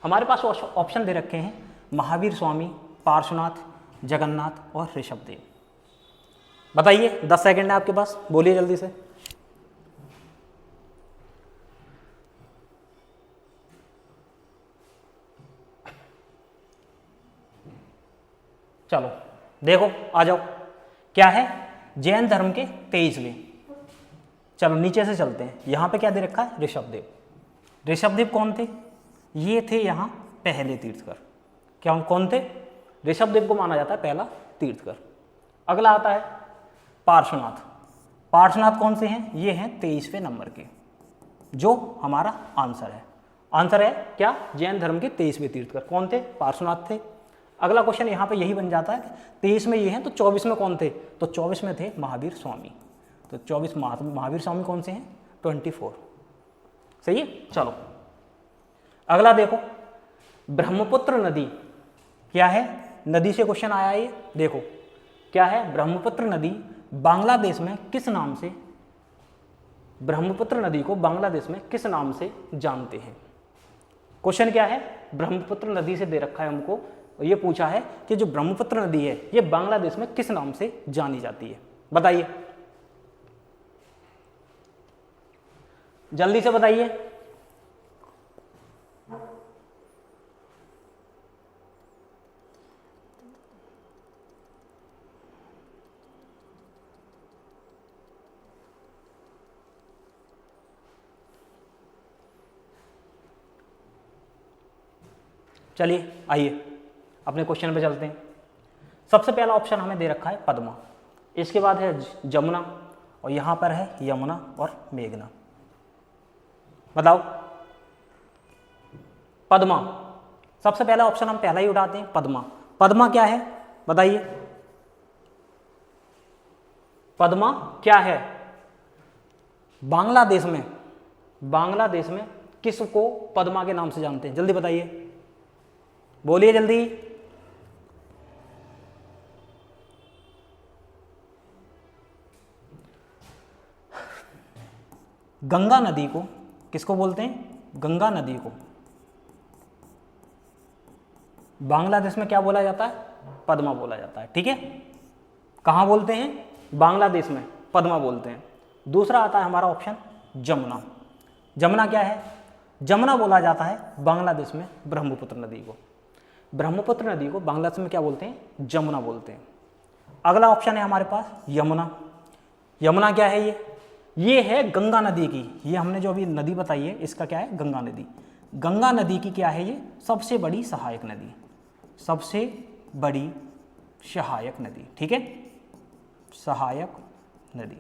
हमारे पास ऑप्शन दे रखे हैं, महावीर स्वामी, पार्श्वनाथ, जगन्नाथ और ऋषभदेव। बताइए, 10 सेकंड है आपके पास, बोलिए जल्दी से। चलो देखो, आ जाओ, क्या है, जैन धर्म के 23वें। चलो नीचे से चलते हैं, यहां पे क्या दे रखा है, ऋषभदेव। ऋषभदेव कौन थे, ये थे यहां पहले तीर्थकर। क्या कौन थे, ऋषभदेव को माना जाता है पहला तीर्थकर। अगला आता है पार्श्वनाथ। पार्श्वनाथ कौन से हैं, ये हैं 23वें नंबर के, जो हमारा आंसर है। आंसर है क्या, जैन धर्म के 23वें तीर्थकर कौन थे, पार्श्वनाथ थे। अगला क्वेश्चन यहाँ पे यही बन जाता है, 23 में ये हैं तो 24 में कौन थे, तो 24 में थे महावीर स्वामी। तो 24 महावीर स्वामी कौन से हैं, 24। सही है। चलो अगला देखो, ब्रह्मपुत्र नदी क्या है, नदी से क्वेश्चन आया ये, देखो क्या है, ब्रह्मपुत्र नदी बांग्लादेश में किस नाम से, ब्रह्मपुत्र नदी को बांग्लादेश में किस नाम से जानते हैं। क्वेश्चन क्या है, ब्रह्मपुत्र नदी से दे रखा है हमको, ये पूछा है कि जो ब्रह्मपुत्र नदी है ये बांग्लादेश में किस नाम से जानी जाती है, बताइए जल्दी से बताइए। चलिए आइए अपने क्वेश्चन पे चलते हैं। सबसे पहला ऑप्शन हमें दे रखा है पद्मा, इसके बाद है जमुना और यहाँ पर है यमुना और मेघना। बताओ पद्मा, सबसे पहला ऑप्शन हम पहला ही उठाते हैं, पद्मा। पद्मा क्या है बताइए, पद्मा क्या है, बांग्लादेश में किसको पद्मा के नाम से जानते हैं, जल्दी बताइए, बोलिए जल्दी। गंगा नदी को किसको बोलते हैं, गंगा नदी को बांग्लादेश में क्या बोला जाता है, पद्मा बोला जाता है। ठीक है, कहां बोलते हैं, बांग्लादेश में पद्मा बोलते हैं। दूसरा आता है हमारा ऑप्शन जमुना। जमुना क्या है, जमुना बोला जाता है बांग्लादेश में ब्रह्मपुत्र नदी को, ब्रह्मपुत्र नदी को बांग्लादेश में क्या बोलते हैं, जमुना बोलते हैं। अगला ऑप्शन है हमारे पास यमुना। यमुना क्या है, ये है गंगा नदी की, ये हमने जो अभी नदी बताई है इसका क्या है, गंगा नदी। गंगा नदी की क्या है, ये सबसे बड़ी सहायक नदी, सबसे बड़ी सहायक नदी। ठीक है, सहायक नदी।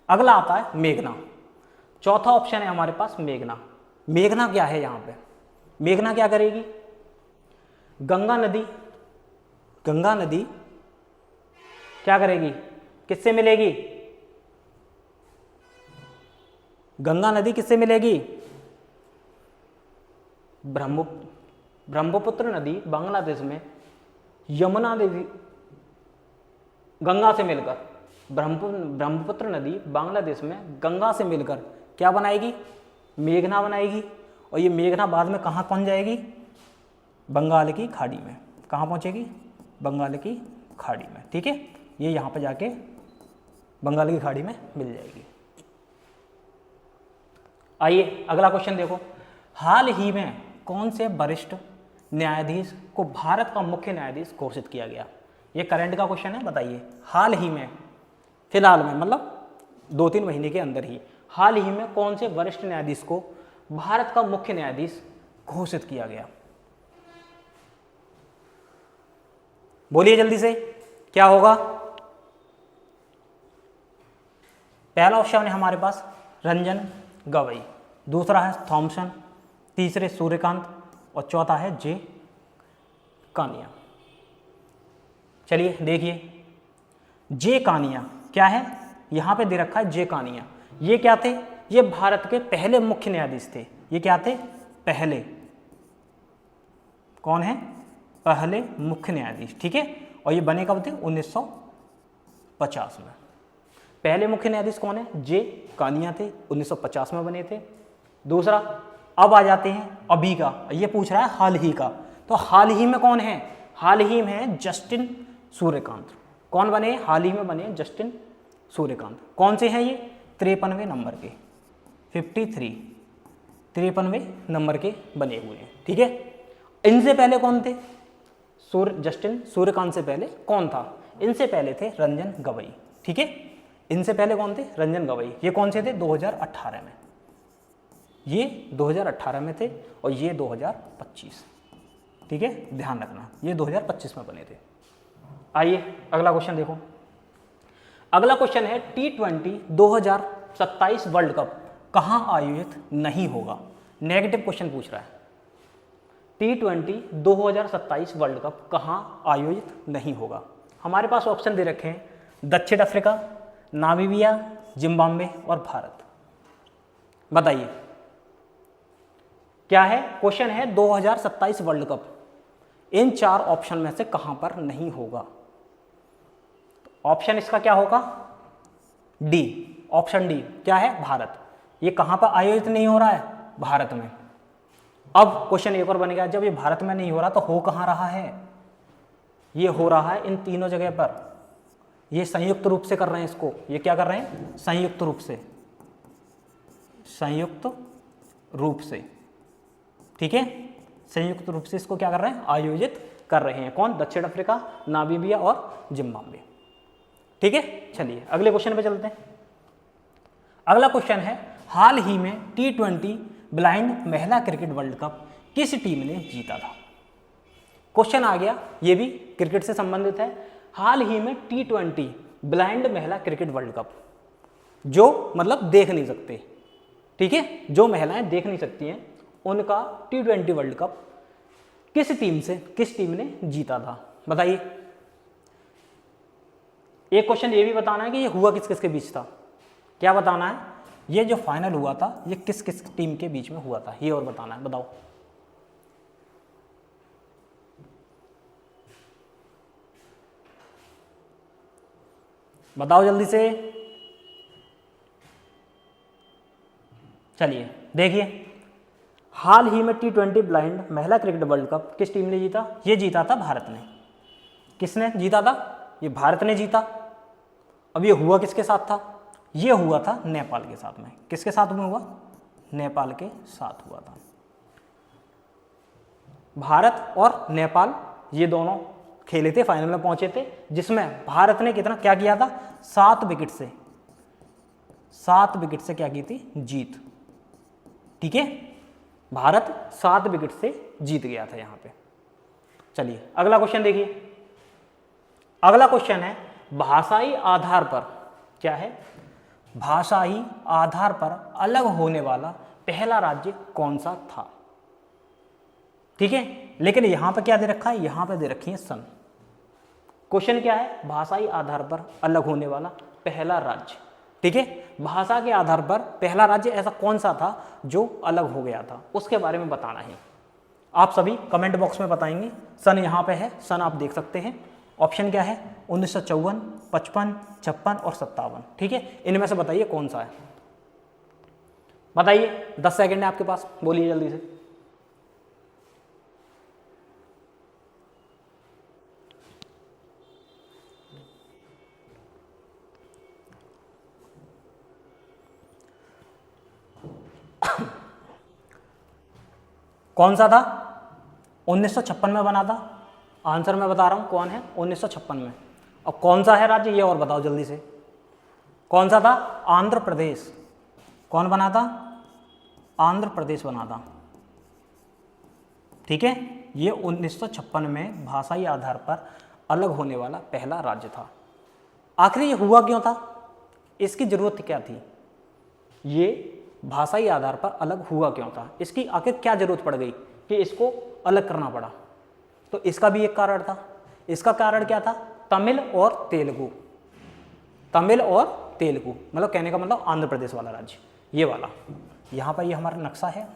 अगला आता है मेघना। चौथा ऑप्शन है हमारे पास मेघना। मेघना क्या है, यहां पे मेघना क्या करेगी, गंगा नदी क्या करेगी, किससे मिलेगी, गंगा नदी किससे मिलेगी, ब्रह्मपुत्र नदी बांग्लादेश में यमुना नदी गंगा से मिलकर, ब्रह्मपुत्र नदी बांग्लादेश में गंगा से मिलकर क्या बनाएगी, मेघना बनाएगी। और ये मेघना बाद में कहाँ पहुँच जाएगी, बंगाल की खाड़ी में। कहाँ पहुँचेगी, बंगाल की खाड़ी में। ठीक है, ये यहाँ पे जाके बंगाल की खाड़ी में मिल जाएगी। आइए अगला क्वेश्चन देखो, हाल ही में कौन से वरिष्ठ न्यायाधीश को भारत का मुख्य न्यायाधीश घोषित किया गया। ये करंट का क्वेश्चन है, बताइए। हाल ही में, फिलहाल में, मतलब 2-3 महीने के अंदर ही, हाल ही में कौन से वरिष्ठ न्यायाधीश को भारत का मुख्य न्यायाधीश घोषित किया गया। बोलिए जल्दी से, क्या होगा। पहला ऑप्शन है हमारे पास रंजन गवई, दूसरा है थॉमसन, तीसरे सूर्यकांत और चौथा है जे कानिया। चलिए देखिए, जे कानिया क्या है, यहां पे दे रखा है जे कानिया। ये क्या थे, ये भारत के पहले मुख्य न्यायाधीश थे। ये क्या थे, पहले, कौन है, पहले मुख्य न्यायाधीश। ठीक है, और ये बने कब थे, 1950 में। पहले मुख्य न्यायाधीश कौन है, जे कानिया थे, 1950 में बने थे। दूसरा, अब आ जाते हैं अभी का, ये पूछ रहा है हाल ही का, तो हाल ही में कौन है, हाल ही में है जस्टिन सूर्यकांत। कौन बने, हाल ही में बने जस्टिन सूर्यकांत। कौन से हैं ये, 53वें नंबर के, 53वें नंबर के बने हुए हैं। ठीक है, इनसे पहले कौन थे, जस्टिन सूर्यकांत से पहले कौन था, इनसे पहले थे रंजन गवई। ठीक है, इनसे पहले कौन थे, रंजन गवई। ये कौन से थे, 2018 में, ये 2018 में थे, और ये 2025। ठीक है, ध्यान रखना, ये 2025 में बने थे। आइए अगला क्वेश्चन देखो, अगला क्वेश्चन है T20 2027 वर्ल्ड कप कहाँ आयोजित नहीं होगा। नेगेटिव क्वेश्चन पूछ रहा है, T20 2027 वर्ल्ड कप कहाँ आयोजित नहीं होगा। हमारे पास ऑप्शन दे रखे हैं, दक्षिण अफ्रीका, नामीबिया, जिम्बाब्वे और भारत। बताइए क्या है, क्वेश्चन है 2027 वर्ल्ड कप इन 4 ऑप्शन में से कहां पर नहीं होगा। ऑप्शन इसका क्या होगा, डी, ऑप्शन डी क्या है, भारत। ये कहां पर आयोजित नहीं हो रहा है, भारत में। अब क्वेश्चन एक और बनेगा, जब ये भारत में नहीं हो रहा तो हो कहां रहा है, ये हो रहा है इन तीनों जगह पर। ये संयुक्त रूप से कर रहे हैं इसको, ये क्या कर रहे हैं, संयुक्त रूप से, संयुक्त रूप से। ठीक है, संयुक्त रूप से इसको क्या कर रहे हैं, आयोजित कर रहे हैं। कौन, दक्षिण अफ्रीका, नामीबिया और जिम्बाब्वे। ठीक है, चलिए अगले क्वेश्चन पे चलते हैं। अगला क्वेश्चन है, हाल ही में T20 ब्लाइंड महिला क्रिकेट वर्ल्ड कप किस टीम ने जीता था। क्वेश्चन आ गया, ये भी क्रिकेट से संबंधित है। हाल ही में T20 ब्लाइंड महिला क्रिकेट वर्ल्ड कप, जो मतलब देख नहीं सकते, ठीक है, जो महिलाएं देख नहीं सकती हैं, उनका T20 वर्ल्ड कप किस टीम ने जीता था। बताइए। एक क्वेश्चन ये भी बताना है कि ये हुआ किस किस के बीच था। क्या बताना है, ये जो फाइनल हुआ था ये किस किस टीम के बीच में हुआ था, ये और बताना है। बताओ। बताओ जल्दी से। चलिए देखिए, हाल ही में T20 ब्लाइंड महिला क्रिकेट वर्ल्ड कप किस टीम ने जीता। ये जीता था भारत ने। किसने जीता था, ये भारत ने जीता। अब ये हुआ किसके साथ था, ये हुआ था नेपाल के साथ में। किसके साथ में हुआ, नेपाल के साथ हुआ था। भारत और नेपाल ये दोनों खेले थे, फाइनल में पहुंचे थे, जिसमें भारत ने कितना क्या किया था, 7 विकेट से क्या की थी, जीत। ठीक है, भारत 7 विकेट से जीत गया था यहां पे। चलिए अगला क्वेश्चन देखिए। अगला क्वेश्चन है, भाषाई आधार पर, क्या है, भाषाई आधार पर अलग होने वाला पहला राज्य कौन सा था। ठीक है, लेकिन यहां पर क्या दे रखा है, यहां पर दे रखी है सन। क्वेश्चन क्या है, भाषाई आधार पर अलग होने वाला पहला राज्य। ठीक है, भाषा के आधार पर पहला राज्य ऐसा कौन सा था जो अलग हो गया था, उसके बारे में बताना है। आप सभी कमेंट बॉक्स में बताएंगे। सन यहाँ पे है, सन आप देख सकते हैं। ऑप्शन क्या है? 1954, 55, 56 और 57। ठीक है, इनमें से बताइए कौन सा है। बताइए, 10 सेकंड है आपके पास, बोलिए जल्दी से। कौन सा था? 1956 में बना था। आंसर मैं बता रहा हूं कौन है, 1956 में। अब कौन सा है राज्य ये और बताओ जल्दी से। कौन सा था? आंध्र प्रदेश। कौन बना था? आंध्र प्रदेश बना था। ठीक है, ये 1956 में भाषाई आधार पर अलग होने वाला पहला राज्य था। आखिर ये हुआ क्यों था? इसकी जरूरत क्या थी? ये भाषाई आधार पर अलग हुआ क्यों था? इसकी आखिर क्या जरूरत पड़ गई कि इसको अलग करना पड़ा? तो इसका भी एक कारण था। इसका कारण क्या था? तमिल और तेलुगु। तमिल और तेलुगु मतलब कहने का मतलब आंध्र प्रदेश वाला राज्य, ये वाला। यहाँ पर ये हमारा नक्शा है,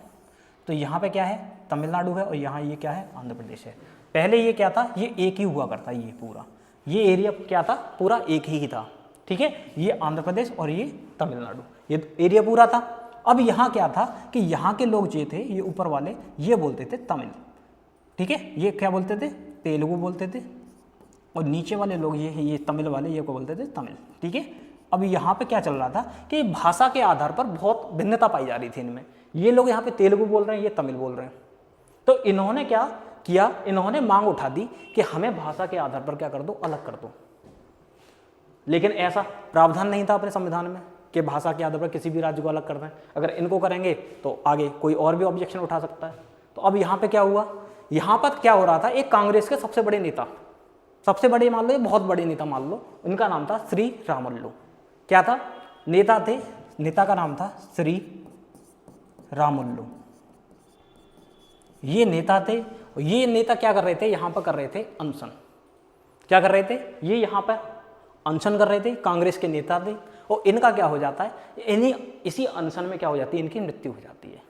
तो यहाँ पे क्या है? तमिलनाडु है, और यहाँ ये क्या है? आंध्र प्रदेश है। पहले ये क्या था? ये एक ही हुआ करता, ये पूरा ये एरिया क्या था? पूरा एक ही था। ठीक है, ये आंध्र प्रदेश और ये तमिलनाडु, ये एरिया पूरा था। अब यहाँ क्या था कि यहाँ के लोग जो थे, ये ऊपर वाले, ये बोलते थे तमिल। ठीक है, ये क्या बोलते थे? तेलुगु बोलते थे। और नीचे वाले लोग ये तमिल वाले, ये को बोलते थे तमिल। ठीक है, अब यहाँ पे क्या चल रहा था कि भाषा के आधार पर बहुत भिन्नता पाई जा रही थी इनमें। ये लोग यहाँ पे तेलुगु बोल रहे हैं, ये तमिल बोल रहे हैं। तो इन्होंने क्या किया? इन्होंने मांग उठा दी कि हमें भाषा के आधार पर क्या कर दो? अलग कर दो। लेकिन ऐसा प्रावधान नहीं था अपने संविधान में कि भाषा के आधार पर किसी भी राज्य को अलग कर दें। अगर इनको करेंगे तो आगे कोई और भी ऑब्जेक्शन उठा सकता है। तो अब यहाँ पे क्या हुआ? यहाँ पर क्या हो रहा था? एक कांग्रेस के सबसे बड़े नेता, सबसे बड़े मान लो, बहुत बड़े नेता मान लो, उनका नाम था श्री रामुलु। क्या था? नेता थे, नेता का नाम था श्री रामुलु। ये नेता थे, और ये नेता क्या कर रहे थे? यहाँ पर कर रहे थे अनशन। क्या कर रहे थे? ये यहाँ पर अनशन कर रहे थे, कांग्रेस के नेता थे। और इनका क्या हो जाता है? इसी अनशन में क्या हो जाती है? इनकी मृत्यु हो जाती है।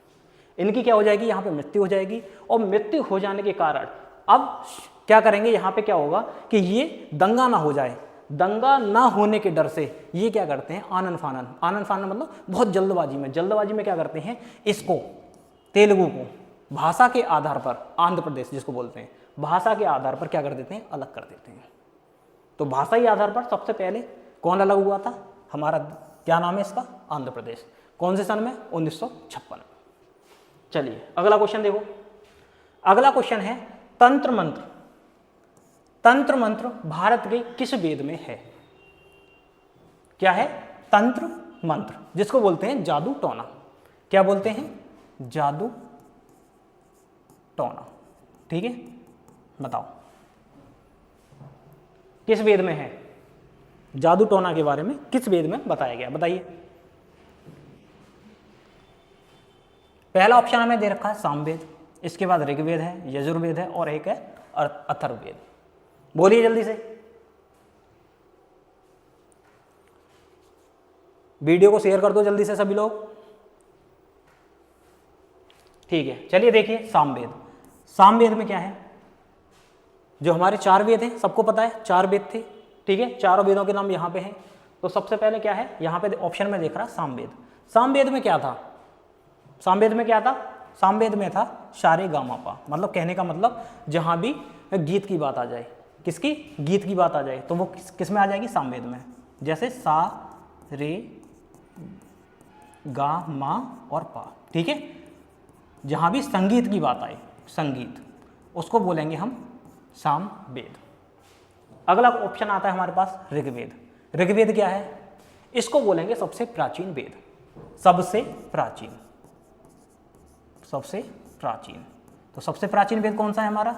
इनकी क्या हो जाएगी? यहाँ पे मृत्यु हो जाएगी। और मृत्यु हो जाने के कारण अब क्या करेंगे? यहाँ पे क्या होगा कि ये दंगा ना हो जाए। दंगा ना होने के डर से ये क्या करते हैं? आनन फानन। आनन फानन मतलब बहुत जल्दबाजी में क्या करते हैं? इसको, तेलुगु को भाषा के आधार पर, आंध्र प्रदेश जिसको बोलते हैं, भाषा के आधार पर क्या कर देते हैं? अलग कर देते हैं। तो भाषाई आधार पर सबसे पहले कौन अलग हुआ था? हमारा क्या नाम है इसका? आंध्र प्रदेश। कौन से सन में? 1956। चलिए अगला क्वेश्चन देखो। अगला क्वेश्चन है तंत्र मंत्र। तंत्र मंत्र भारत के किस वेद में है? क्या है? तंत्र मंत्र, जिसको बोलते हैं जादू टोना। क्या बोलते हैं? जादू टोना। ठीक है, बताओ किस वेद में है? जादू टोना के बारे में किस वेद में बताया गया? बताइए। पहला ऑप्शन हमें दे रखा है सामवेद, इसके बाद ऋग्वेद है, यजुर्वेद है, और एक है अथर्ववेद। बोलिए जल्दी से। वीडियो को शेयर कर दो जल्दी से सभी लोग। ठीक है, चलिए देखिए सामवेद। सामवेद में क्या है? जो हमारे 4 वेद हैं, सबको पता है 4 वेद थे। ठीक है, चारों वेदों के नाम यहाँ पे हैं। तो सबसे पहले क्या है? यहाँ पे ऑप्शन में देख रहा सामवेद। सामवेद में क्या था? सामवेद में क्या था? सामवेद में था सारे गामा पा। मतलब कहने का मतलब जहाँ भी गीत की बात आ जाए, किसकी? गीत की बात आ जाए, तो वो किस में आ जाएगी? सामवेद में। जैसे सा, रे, गा, मा और पा। ठीक है, जहाँ भी संगीत की बात आए, संगीत, उसको बोलेंगे हम सामवेद। अगला ऑप्शन आता है हमारे पास ऋग्वेद। ऋग्वेद क्या है? इसको बोलेंगे सबसे प्राचीन वेद। सबसे प्राचीन, सबसे प्राचीन। तो सबसे प्राचीन वेद कौन सा है हमारा?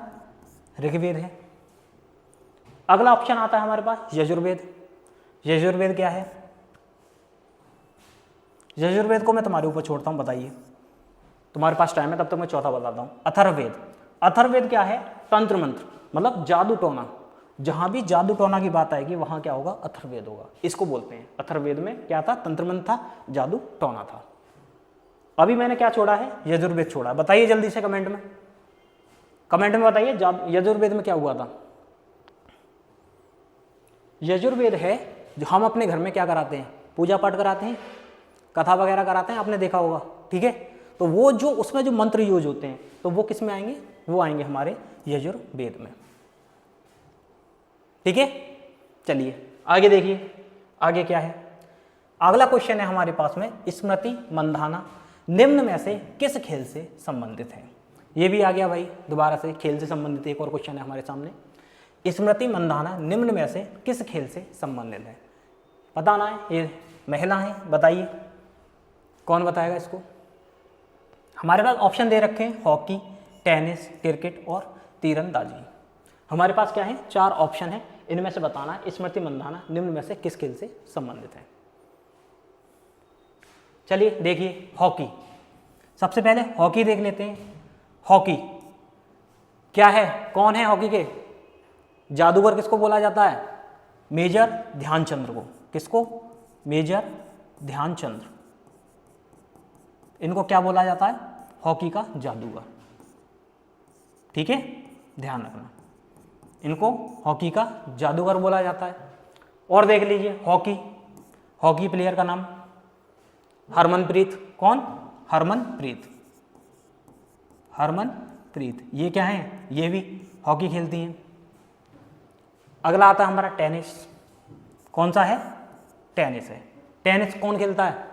ऋग्वेद है। अगला ऑप्शन आता है हमारे पास यजुर्वेद। यजुर्वेद क्या है? यजुर्वेद को मैं तुम्हारे ऊपर छोड़ता हूं, बताइए। तुम्हारे पास टाइम है, तब तक मैं चौथा बताता हूं, अथर्ववेद। अथर्ववेद क्या है? तंत्र मंत्र, मतलब जादू टोना। जहां भी जादू टोना की बात आएगी वहां क्या होगा? अथर्ववेद होगा। इसको बोलते हैं। अथर्ववेद में क्या था? तंत्र मंत्र था, जादू टोना था। अभी मैंने क्या छोड़ा है? यजुर्वेद छोड़ा। बताइए जल्दी से कमेंट में। कमेंट में बताइए यजुर्वेद में क्या हुआ था। यजुर्वेद है जो हम अपने घर में क्या कराते हैं, पूजा पाठ कराते हैं, कथा वगैरह कराते हैं, आपने देखा होगा, ठीक है। तो वो जो उसमें जो मंत्र यूज होते हैं तो वो किस में आएंगे, वो आएंगे हमारे यजुर्वेद में, ठीक है। चलिए आगे देखिए, आगे क्या है। अगला क्वेश्चन है हमारे पास में, स्मृति मंधाना निम्न में से किस खेल से संबंधित है। ये भी आ गया भाई, दोबारा से खेल से संबंधित एक और क्वेश्चन है हमारे सामने। स्मृति मंधाना निम्न में से किस खेल से संबंधित है, बताना है। ये महिला है, बताइए कौन बताएगा इसको। हमारे पास ऑप्शन दे रखे हैं, हॉकी, टेनिस, क्रिकेट और तीरंदाजी। हमारे पास क्या है, 4 ऑप्शन है, इनमें से बताना है स्मृति मंधाना निम्न में से किस खेल से संबंधित है। चलिए देखिए, हॉकी, सबसे पहले हॉकी देख लेते हैं। हॉकी क्या है, कौन है हॉकी के जादूगर, किसको बोला जाता है, मेजर ध्यानचंद्र को। किसको, मेजर ध्यानचंद्र, इनको क्या बोला जाता है, हॉकी का जादूगर, ठीक है, ध्यान रखना, इनको हॉकी का जादूगर बोला जाता है। और देख लीजिए हॉकी, हॉकी प्लेयर का नाम हरमनप्रीत, कौन, हरमनप्रीत, हरमनप्रीत, ये क्या है, ये भी हॉकी खेलती हैं। अगला आता है हमारा टेनिस, कौन सा है, टेनिस है। टेनिस कौन खेलता है,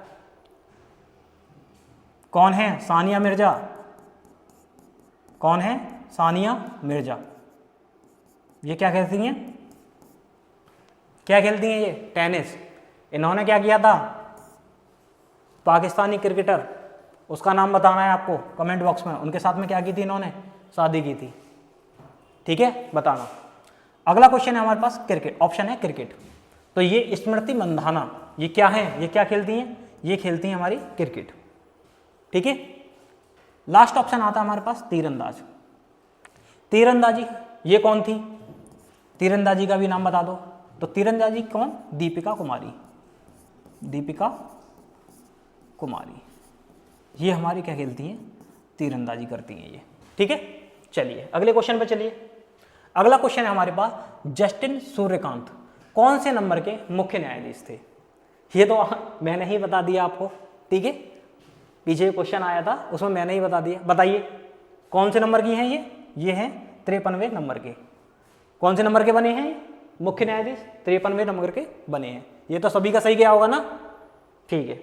कौन है, सानिया मिर्जा, कौन है, सानिया मिर्जा, ये क्या खेलती हैं, क्या खेलती हैं ये, टेनिस। इन्होंने क्या किया था, पाकिस्तानी क्रिकेटर, उसका नाम बताना है आपको कमेंट बॉक्स में, उनके साथ में क्या की थी इन्होंने, शादी की थी, ठीक है, बताना। अगला क्वेश्चन है हमारे पास क्रिकेट, ऑप्शन है क्रिकेट। तो ये स्मृति मंधाना ये क्या है, ये क्या खेलती हैं, ये खेलती हैं हमारी क्रिकेट, ठीक है। लास्ट ऑप्शन आता है हमारे पास तीरंदाज। तीरंदाजी ये कौन थी, तीरंदाजी का भी नाम बता दो। तो तीरंदाजी कौन, दीपिका कुमारी, दीपिका कुमारी, ये हमारी क्या खेलती हैं, तीरंदाजी करती हैं ये, ठीक है। चलिए अगले क्वेश्चन पे चलिए। अगला क्वेश्चन है हमारे पास, जस्टिन सूर्यकांत कौन से नंबर के मुख्य न्यायाधीश थे। ये तो मैंने ही बता दिया आपको, ठीक है, पीछे क्वेश्चन आया था उसमें मैंने ही बता दिया। बताइए कौन से नंबर की हैं ये हैं 53वें नंबर के। कौन से नंबर के बने हैं मुख्य न्यायाधीश, 53वें नंबर के बने हैं। ये तो सभी का सही गया होगा ना, ठीक है।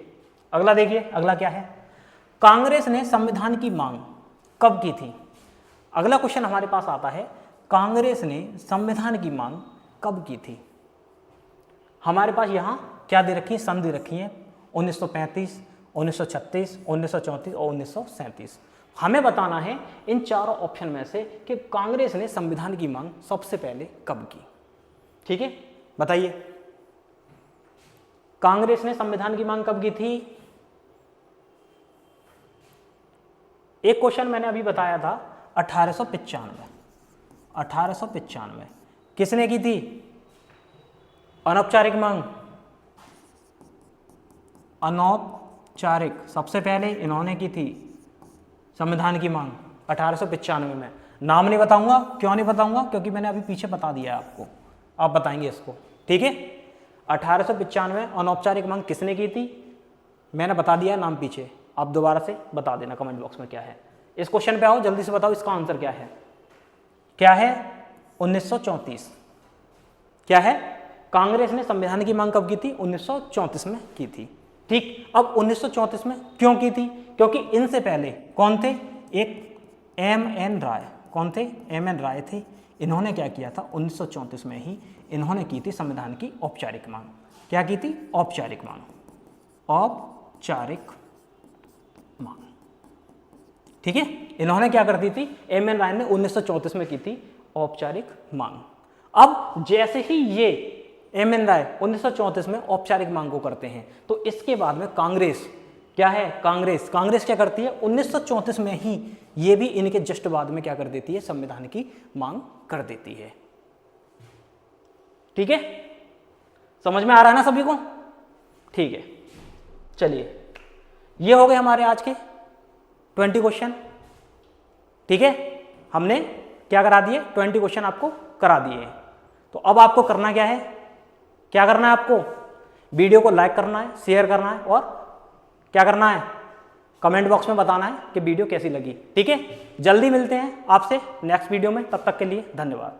अगला देखिए, अगला क्या है, कांग्रेस ने संविधान की मांग कब की थी। अगला क्वेश्चन हमारे पास आता है, कांग्रेस ने संविधान की मांग कब की थी। हमारे पास यहाँ क्या दे रखी है, सन दे रखी है 1935, 1936, 1934 और 1937। हमें बताना है इन चारों ऑप्शन में से कि कांग्रेस ने संविधान की मांग सबसे पहले कब की, ठीक है, बताइए कांग्रेस ने संविधान की मांग कब की थी। एक क्वेश्चन मैंने अभी बताया था 1895 किसने की थी अनौपचारिक मांग, अनौपचारिक सबसे पहले इन्होंने की थी संविधान की मांग 1895 में। नाम नहीं बताऊंगा, क्यों नहीं बताऊंगा, क्योंकि मैंने अभी पीछे बता दिया है आपको, आप बताएंगे इसको, ठीक है। 1895 अनौपचारिक मांग किसने की थी, मैंने बता दिया नाम पीछे, आप दोबारा से बता देना कमेंट बॉक्स में क्या है। इस क्वेश्चन पे आओ, जल्दी से बताओ इसका आंसर क्या है। क्या है 1934, क्या है, कांग्रेस ने संविधान की मांग कब की थी 1934 में की थी, ठीक। अब 1934 में क्यों की थी, क्योंकि इनसे पहले कौन थे, एक एम.एन. राय, कौन थे, एम.एन. राय थे। इन्होंने क्या किया था 1934 में ही इन्होंने की थी संविधान की औपचारिक मांग। क्या की थी, औपचारिक मांग, औपचारिक मांग, ठीक है। इन्होंने क्या करती थी, एम.एन. राय ने 1934 में की थी औपचारिक मांग। अब जैसे ही ये एम.एन. राय 1934 में औपचारिक मांग को करते हैं तो इसके बाद में कांग्रेस क्या है, कांग्रेस क्या करती है 1934 में ही ये भी इनके जस्ट बाद में क्या कर देती है, संविधान की मांग कर देती है, ठीक है। समझ में आ रहा है ना सभी को, ठीक है। चलिए ये हो गए हमारे आज के 20 क्वेश्चन, ठीक है। हमने क्या करा दिए, 20 क्वेश्चन आपको करा दिए। तो अब आपको करना क्या है, क्या करना है आपको, वीडियो को लाइक करना है, शेयर करना है और क्या करना है, कमेंट बॉक्स में बताना है कि वीडियो कैसी लगी। ठीक है, जल्दी मिलते हैं आपसे नेक्स्ट वीडियो में, तब तक के लिए धन्यवाद।